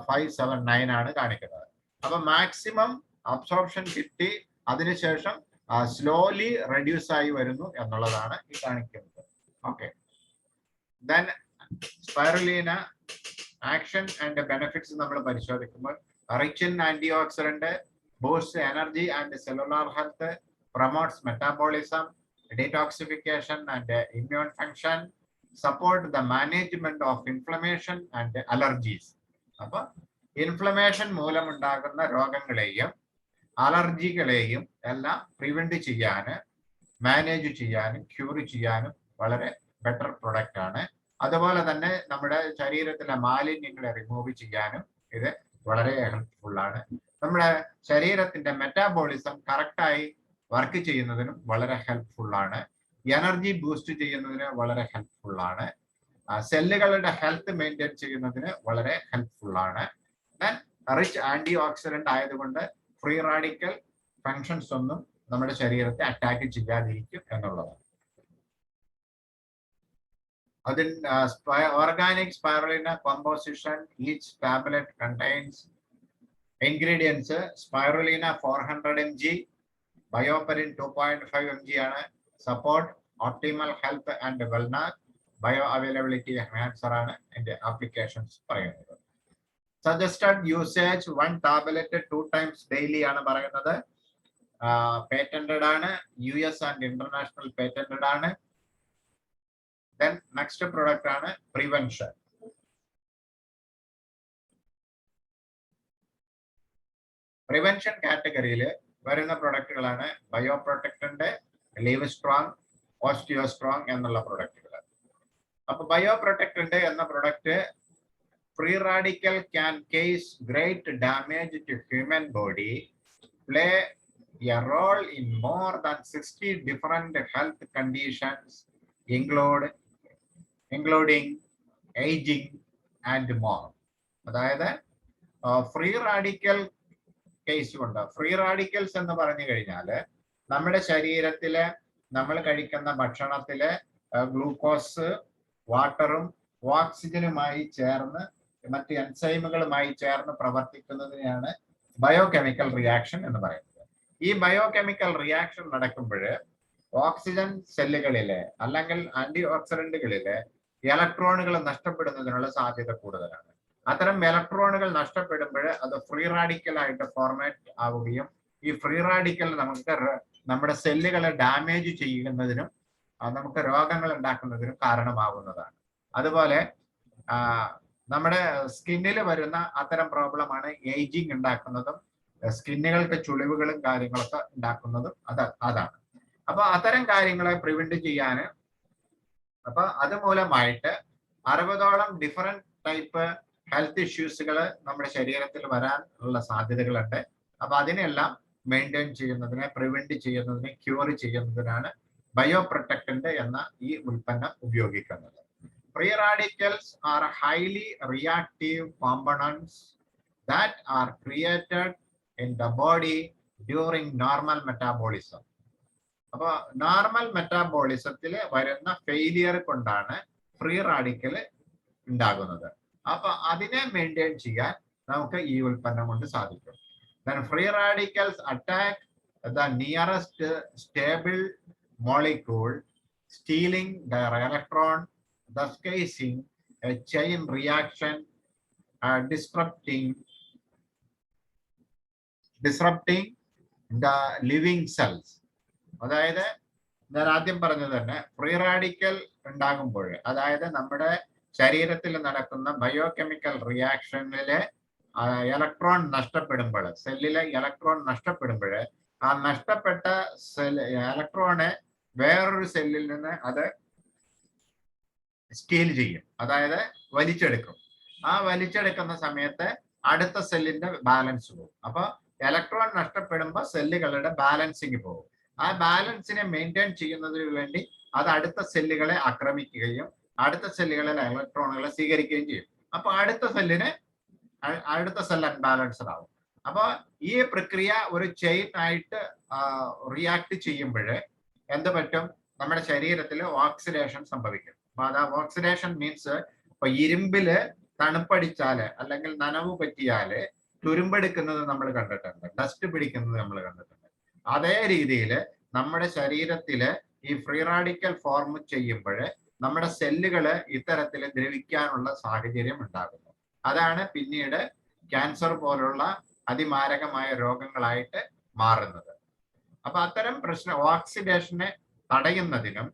579 ആണ് കാണിക്കുന്നത്. അപ്പൊ മാക്സിമം അബ്സോർപ്ഷൻ കിട്ടി, അതിനുശേഷം സ്ലോലി റെഡ്യൂസ് ആയി വരുന്നു എന്നുള്ളതാണ് ഈ കാണിക്കുന്നത്. Okay, then spirulina action and benefits നമ്മൾ പരിശോധിക്കുമ്പോൾ rich in antioxidant, boost energy and cellular health, promotes metabolism, detoxification and immune function, support the management of inflammation and allergies. അപ്പൊ ഇൻഫ്ലമേഷൻ മൂലമുണ്ടാകുന്ന രോഗങ്ങളെയും അലർജികളെയും എല്ലാം പ്രിവെന്റ് ചെയ്യാനും മാനേജ് ചെയ്യാനും cure ചെയ്യാനും വളരെ ബെറ്റർ പ്രൊഡക്റ്റ് ആണ്. അതുപോലെ തന്നെ നമ്മുടെ ശരീരത്തിലെ മാലിന്യങ്ങളെ റിമൂവ് ചെയ്യാനും ഇത് വളരെ ഹെൽപ്ഫുൾ ആണ്. നമ്മുടെ ശരീരത്തിന്റെ മെറ്റാബോളിസം കറക്റ്റായി വർക്ക് ചെയ്യുന്നതിനും വളരെ ഹെൽപ്ഫുൾ ആണ്. എനർജി ബൂസ്റ്റ് ചെയ്യുന്നതിന് വളരെ ഹെൽപ്ഫുൾ ആണ്. സെല്ലുകളുടെ ഹെൽത്ത് മെയിൻറ്റെയിൻ ചെയ്യുന്നതിന് വളരെ ഹെൽപ്ഫുൾ ആണ്. ദെൻ റിച്ച് ആന്റി ഓക്സിഡന്റ് ആയതുകൊണ്ട് ഫ്രീ റാഡിക്കൽ ഫങ്ഷൻസ് ഒന്നും നമ്മുടെ ശരീരത്തെ അറ്റാക്ക് ചെയ്യാതിരിക്കും എന്നുള്ളതാണ്. അതിൽ organic spirulina composition, each tablet contains ingredients spirulina 400 mg, BioPerine 2.5 mg ആണ്. Support optimal health and wellness, bio availability enhancer ആണ് ഇതിന്റെ ആപ്ലിക്കേഷൻസ് പറയുന്നത്. Suggested usage 1 tablet 2 times daily ആണ് പറയുന്നത്. പേറ്റന്റഡ് ആണ്, US ആൻഡ് ഇന്റർനാഷണൽ പേറ്റന്റഡ് ആണ്. ദെൻ നെക്സ്റ്റ് പ്രൊഡക്റ്റ് ആണ് prevention. Prevention കാറ്റഗറിയിൽ വരുന്ന പ്രൊഡക്റ്റുകളാണ് bio protectant, Liv Strong, OsteoStrong എന്നുള്ള പ്രൊഡക്റ്റുകൾ. അപ്പൊ ബയോ പ്രൊട്ടക്ടന്റ് എന്ന product free radical can cause great damage to human body, play a role in more than 60 different health conditions including ageing and more. അതായത് free radical cause കൊണ്ട്, free radicals എന്ന് പറഞ്ഞു കഴിഞ്ഞാല് നമ്മുടെ ശരീരത്തില് നമ്മൾ കഴിക്കുന്ന ഭക്ഷണത്തില് ഗ്ലൂക്കോസ്, വാട്ടറും ഓക്സിജനുമായി ചേർന്ന് മറ്റ് എൻസൈമുകളുമായി ചേർന്ന് പ്രവർത്തിക്കുന്നതിനെയാണ് ബയോകെമിക്കൽ റിയാക്ഷൻ എന്ന് പറയുന്നത്. ഈ ബയോകെമിക്കൽ റിയാക്ഷൻ നടക്കുമ്പോൾ ഓക്സിജൻ സെല്ലുകളിലെ അല്ലെങ്കിൽ ആന്റി ഓക്സിഡന്റുകളിലെ ഇലക്ട്രോണുകൾ നഷ്ടപ്പെടുന്നതിനുള്ള സാധ്യത കൂടുതലാണ്. അത്തരം ഇലക്ട്രോണുകൾ നഷ്ടപ്പെടുമ്പോൾ അത് ഫ്രീ റാഡിക്കൽ ആയിട്ട് ഫോർമാറ്റ് ആവുകയും ഈ ഫ്രീ റാഡിക്കൽ നമുക്ക് നമ്മുടെ സെല്ലുകളെ ഡാമേജ് ചെയ്യുന്നതിനും നമുക്ക് രോഗങ്ങൾ ഉണ്ടാക്കുന്നതിനും കാരണമാവുന്നതാണ്. അതുപോലെ നമ്മുടെ സ്കിന്നിൽ വരുന്ന അത്തരം പ്രോബ്ലമാണ് ഏജിങ് ഉണ്ടാക്കുന്നതും സ്കിന്നുകൾക്ക് ചുളിവുകളും കാര്യങ്ങളൊക്കെ ഉണ്ടാക്കുന്നതും അതാണ്. അപ്പൊ അത്തരം കാര്യങ്ങളെ പ്രിവെന്റ് ചെയ്യാന് അപ്പൊ അതുമൂലമായിട്ട് 60ഓളം ഡിഫറെന്റ് ടൈപ്പ് ഹെൽത്ത് ഇഷ്യൂസുകൾ നമ്മുടെ ശരീരത്തിൽ വരാൻ ഉള്ള സാധ്യതകളുണ്ട്. അപ്പൊ അതിനെല്ലാം മെയിൻറ്റെയിൻ ചെയ്യുന്നതിന്, പ്രിവെന്റ് ചെയ്യുന്നതിന്, ക്യൂർ ചെയ്യുന്നതിനാണ് ബയോ പ്രൊട്ടക്ടന്റ് എന്ന ഈ ഉൽപ്പന്നം ഉപയോഗിക്കുന്നത്. Free radicals are highly reactive components that are created in the body during normal metabolism. അപ്പൊ നോർമൽ മെറ്റാബോളിസത്തിൽ വരുന്ന ഫെയിലിയർ കൊണ്ടാണ് ഫ്രീ റാഡിക്കൽ ഉണ്ടാകുന്നത്. അപ്പൊ അതിനെ മെയിൻറ്റെയിൻ ചെയ്യാൻ നമുക്ക് ഈ ഉൽപ്പന്നം കൊണ്ട് സാധിക്കും. Then free radicals attack the nearest stable molecule, stealing their electron, thus causing a chain reaction, disrupting the living cells. അതായത് ഞാൻ ആദ്യം പറഞ്ഞത് തന്നെ ഫ്രീ റാഡിക്കൽ ഉണ്ടാകുമ്പോൾ, അതായത് നമ്മുടെ ശരീരത്തിൽ നടക്കുന്ന ബയോകെമിക്കൽ റിയാക്ഷനിലെ ഇലക്ട്രോൺ നഷ്ടപ്പെടുമ്പോൾ, സെല്ലിലെ ഇലക്ട്രോൺ നഷ്ടപ്പെടുമ്പോൾ, ആ നഷ്ടപ്പെട്ട ഇലക്ട്രോണെ വേറൊരു സെല്ലിൽ നിന്ന് അത് സ്റ്റീൽ ചെയ്യും, അതായത് വലിച്ചെടുക്കും. ആ വലിച്ചെടുക്കുന്ന സമയത്ത് അടുത്ത സെല്ലിന്റെ ബാലൻസ് പോകും. അപ്പൊ ഇലക്ട്രോൺ നഷ്ടപ്പെടുമ്പോൾ സെല്ലുകളുടെ ബാലൻസിങ് പോകും. ആ ബാലൻസിനെ മെയിൻറ്റെയിൻ ചെയ്യുന്നതിന് വേണ്ടി അത് അടുത്ത സെല്ലുകളെ ആക്രമിക്കുകയും അടുത്ത സെല്ലുകളിൽ ഇലക്ട്രോണുകളെ സ്വീകരിക്കുകയും ചെയ്യും. അപ്പൊ അടുത്ത സെൽ അൺബാലൻസ്ഡ് ആവും. അപ്പൊ ഈ പ്രക്രിയ ഒരു ചെയിൻ ആയിട്ട് റിയാക്ട് ചെയ്യുമ്പോൾ എന്ത് പറ്റും? നമ്മുടെ ശരീരത്തിൽ ഓക്സിഡേഷൻ സംഭവിക്കും. അപ്പൊ അത് ഓക്സിഡേഷൻ മീൻസ് ഇപ്പൊ ഇരുമ്പില് തണുപ്പടിച്ചാല് അല്ലെങ്കിൽ നനവ് പറ്റിയാല് തുരുമ്പെടുക്കുന്നത് നമ്മൾ കണ്ടിട്ടുണ്ട്, ഡസ്റ്റ് പിടിക്കുന്നത് നമ്മൾ കണ്ടിട്ടുണ്ട്. അതേ രീതിയിൽ നമ്മുടെ ശരീരത്തില് ഈ ഫ്രീ റാഡിക്കൽ ഫോം ചെയ്യുമ്പോൾ നമ്മുടെ സെല്ലുകള് ഇത്തരത്തിൽ ദ്രവിക്കാനുള്ള സാഹചര്യം ഉണ്ടാകുന്നു. അതാണ് പിന്നീട് ക്യാൻസർ പോലുള്ള അതിമാരകമായ രോഗങ്ങളായിട്ട് മാറുന്നത്. അപ്പൊ അത്തരം പ്രശ്നം ഓക്സിഡേഷനെ തടയുന്നതിനും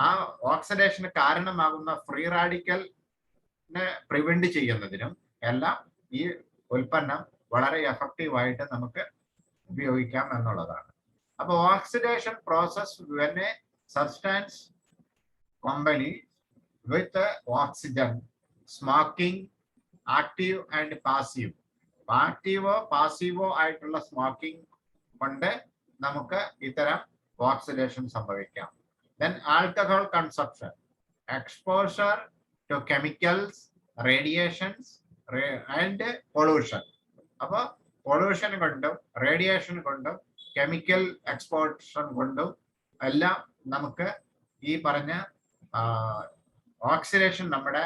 ആ ഓക്സിഡേഷന് കാരണമാകുന്ന ഫ്രീ റാഡിക്കലിനെ പ്രിവെന്റ് ചെയ്യുന്നതിനും എല്ലാം ഈ ഉൽപ്പന്നം വളരെ എഫക്റ്റീവായിട്ട് നമുക്ക് ഉപയോഗിക്കാം എന്നുള്ളതാണ്. അപ്പൊ oxidation process when a substance company with oxygen, smoking, active and passive. ആക്റ്റീവോ പാസീവോ ആയിട്ടുള്ള സ്മോക്കിംഗ് കൊണ്ട് നമുക്ക് ഇത്തരം ഓക്സിഡേഷൻ സംഭവിക്കാം. Then alcohol consumption, exposure to chemicals, radiations and pollution. അപ്പൊ പൊള്യൂഷൻ കൊണ്ടും റേഡിയേഷൻ കൊണ്ടും കെമിക്കൽ എക്സ്പോർഷൻ കൊണ്ടും എല്ലാം നമുക്ക് ഈ പറഞ്ഞ ഓക്സിഡേഷൻ നമ്മുടെ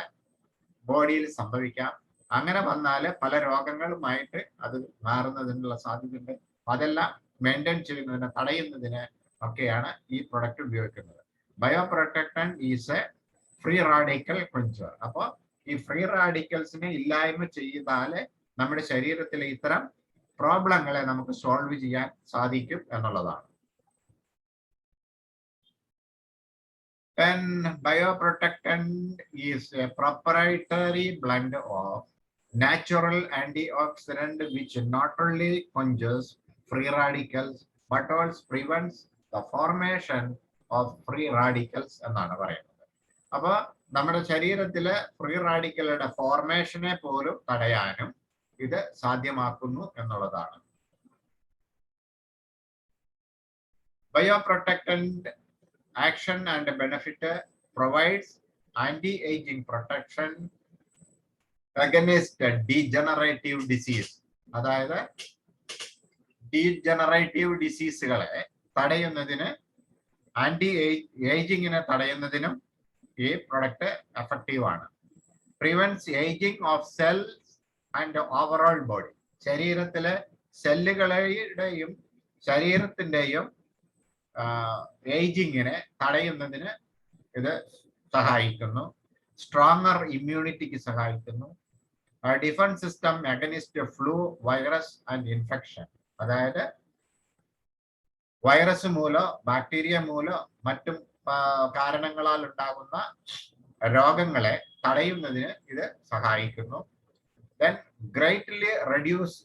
ബോഡിയിൽ സംഭവിക്കാം. അങ്ങനെ വന്നാൽ പല രോഗങ്ങളുമായിട്ട് അത് മാറുന്നതിനുള്ള സാധ്യതയുണ്ട്. അതെല്ലാം മെയിൻറ്റെയിൻ ചെയ്യുന്നതിന്, തടയുന്നതിന് ഒക്കെയാണ് ഈ പ്രൊഡക്റ്റ് ഉപയോഗിക്കുന്നത്. ബയോപ്രൊട്ടക്ടൻ ഈസ് എ ഫ്രീ റാഡിക്കൽ ക്വഞ്ചർ. അപ്പോൾ ഈ ഫ്രീ റാഡിക്കൽസിനെ ഇല്ലായ്മ ചെയ്താല് നമ്മുടെ ശരീരത്തിലെ ഇത്തരം പ്രോബ്ലങ്ങളെ നമുക്ക് സോൾവ് ചെയ്യാൻ സാധിക്കും എന്നുള്ളതാണ്. Then bioprotectant is a proprietary blend of natural antioxidant which not only quenches free radicals but also prevents the formation of free radicals എന്നാണ് പറയുന്നത്. അപ്പൊ നമ്മുടെ ശരീരത്തിലെ ഫ്രീ റാഡിക്കലുടെ ഫോർമേഷനെ പോലും തടയാനും ഇത് സാധ്യമാക്കുന്നു എന്നുള്ളതാണ്. ബയോപ്രൊട്ടക്ടന്റ് action and benefit provides anti-aging protection against degenerative disease. അതായത് ഡീജനറേറ്റീവ് ഡിസീസുകളെ തടയുന്നതിന്, ആന്റി ഏജിങ്ങിനെ തടയുന്നതിനും ഈ പ്രൊഡക്റ്റ് എഫക്റ്റീവ് ആണ്. Prevents ageing of cells and overall body. ശരീരത്തിലെ സെല്ലുകളുടെയും ശരീരത്തിന്റെയും ഏജിങ്ങിനെ തടയുന്നതിന് ഇത് സഹായിക്കുന്നു. സ്ട്രോങ്ങർ ഇമ്മ്യൂണിറ്റിക്ക് സഹായിക്കുന്നു. Defence system against flu, virus and infection. അതായത് വൈറസ് മൂലോ ബാക്ടീരിയ മൂലോ മറ്റും കാരണങ്ങളാൽ ഉണ്ടാകുന്ന രോഗങ്ങളെ തടയുന്നതിന് ഇത് സഹായിക്കുന്നു. Then greatly reduce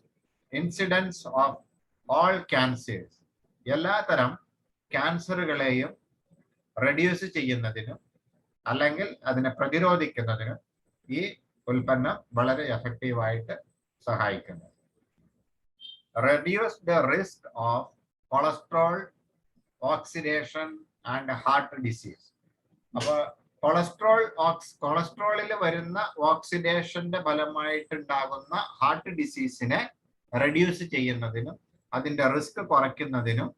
incidence of all cancers. എല്ലാ തരം ക്യാൻസറുകളെയും റെഡ്യൂസ് ചെയ്യുന്നതിനും അല്ലെങ്കിൽ അതിനെ പ്രതിരോധിക്കുന്നതിനും ഈ ഉൽപ്പന്നം വളരെ എഫക്റ്റീവായിട്ട് സഹായിക്കുന്നു. Reduce the risk of cholesterol, oxidation and heart disease. അപ്പൊ കൊളസ്ട്രോളിൽ വരുന്ന ഓക്സിഡേഷന്റെ ഫലമായിട്ടുണ്ടാകുന്ന ഹാർട്ട് ഡിസീസിനെ റെഡ്യൂസ് ചെയ്യുന്നതിനും അതിന്റെ റിസ്ക് കുറയ്ക്കുന്നതിനും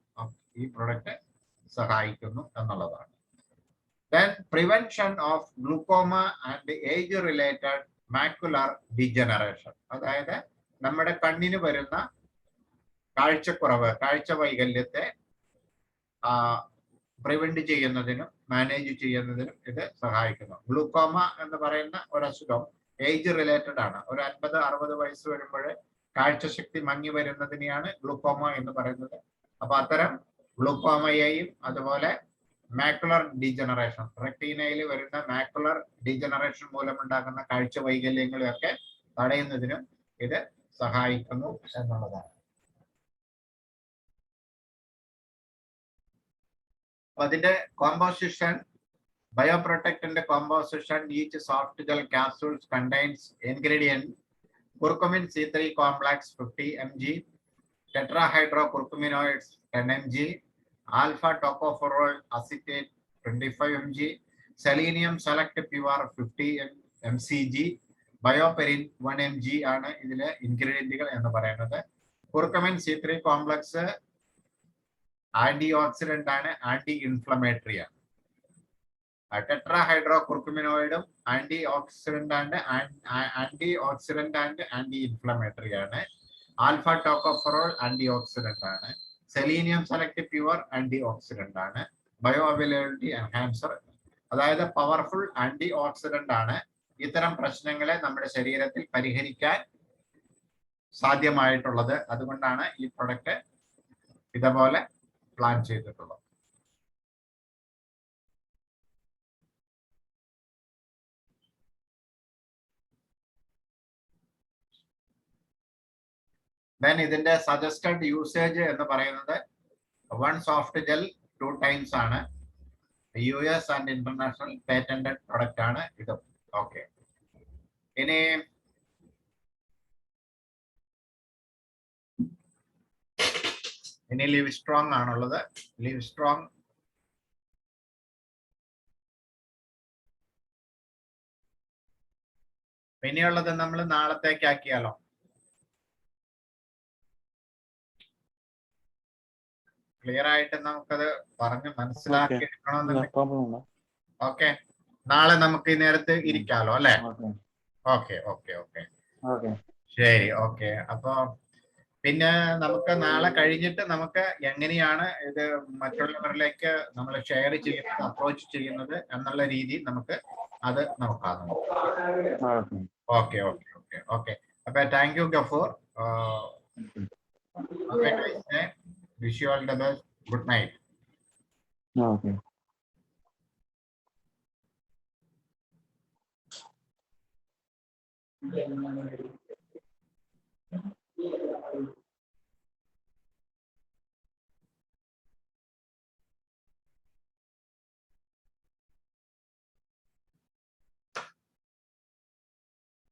ഈ പ്രൊഡക്റ്റ് സഹായിക്കുന്നു എന്നുള്ളതാണ്. Then prevention of glaucoma and age related macular degeneration. അതായത് നമ്മുടെ കണ്ണിന് വരുന്ന കാഴ്ചക്കുറവ്, കാഴ്ച വൈകല്യത്തെ പ്രിവെന്റ് ചെയ്യുന്നതിനും മാനേജ് ചെയ്യുന്നതിനും ഇത് സഹായിക്കുന്നു. ഗ്ലൂക്കോമ എന്ന് പറയുന്ന ഒരു അസുഖം ഏജ് റിലേറ്റഡ് ആണ്. ഒരു 50-60 വയസ്സ് വരുമ്പോൾ കാഴ്ചശക്തി മങ്ങി വരുന്നതിനെയാണ് ഗ്ലൂക്കോമ എന്ന് പറയുന്നത്. അപ്പൊ അത്തരം ഗ്ലൂക്കോമയെയും അതുപോലെ മാക്കുലർ ഡീജനറേഷൻ, റെറ്റീനയിൽ വരുന്ന മാക്കുലർ ഡീജനറേഷൻ മൂലമുണ്ടാകുന്ന കാഴ്ച വൈകല്യങ്ങളെയൊക്കെ തടയുന്നതിനും ഇത് സഹായിക്കുന്നു എന്നുള്ളതാണ്. അതിന്റെ കോമ്പോസിഷൻ, ബയോപ്രൊട്ടക്റ്റിന്റെ composition, each soft gel capsules contains ingredient curcumin C3 complex 50 mg, tetrahydrocurcuminoids 10 mg, alpha tocopherol acetate 25 mg, selenium select pure 50 mcg, BioPerine 1 mg ആണ് ഇതിലെ ഇൻഗ്രീഡിയന്റുകൾ എന്ന് പറയുന്നത്. Curcumin C3 complex antioxidant ആണ്, ആന്റി ഇൻഫ്ലമേറ്ററി ആണ്. ടെട്രാഹൈഡ്രോകുർക്കുമിനോയിഡും antioxidant and anti inflammatory ആണ്. Alpha tocopherol antioxidant ആണ്. Selenium select pure antioxidant ആണ്. ബയോ അവൈലബിലിറ്റി എൻഹാൻസർ, അതായത് പവർഫുൾ ആന്റി ഓക്സിഡന്റ് ആണ്. ഇത്തരം പ്രശ്നങ്ങളെ നമ്മുടെ ശരീരത്തിൽ പരിഹരിക്കാൻ സാധ്യമായിട്ടുള്ളത്. അതുകൊണ്ടാണ് ഈ പ്രൊഡക്റ്റ് ഇതുപോലെ പ്ലാൻ ചെയ്തിട്ടുള്ളത്. Then ഇതിന്റെ സജസ്റ്റഡ് യൂസേജ് എന്ന് പറയുന്നത് 1 സോഫ്റ്റ് ജെൽ 2 times ആണ്. US and international patented product ആണ് ഇത്. ഓക്കെ, ഇനി ലിവ് സ്ട്രോങ് ആണുള്ളത്. ലിവ് സ്ട്രോങ് പിന്നെയുള്ളത് നമ്മൾ നാളത്തേക്ക് ആക്കിയാലോ? ക്ലിയർ ആയിട്ട് നമുക്കത് പറഞ്ഞ് മനസ്സിലാക്കി എടുക്കണമെന്നുണ്ടെങ്കിൽ ഓക്കെ, നാളെ നമുക്ക് ഈ നേരത്ത് ഇരിക്കാലോ അല്ലെ? ഓക്കെ ഓക്കെ ഓക്കെ ശരി. ഓക്കെ, അപ്പൊ പിന്നെ നമുക്ക് നാളെ കഴിഞ്ഞിട്ട് നമുക്ക് എങ്ങനെയാണ് ഇത് മറ്റുള്ളവരിലേക്ക് നമ്മൾ ഷെയർ ചെയ്യുന്നത്, അപ്രോച്ച് ചെയ്യുന്നത് എന്നുള്ള രീതി നമുക്ക് അത് നോക്കാം. Okay okay okay okay. അപ്പൊ thank you Gafoor. Wish you all the best. Good night. Okay.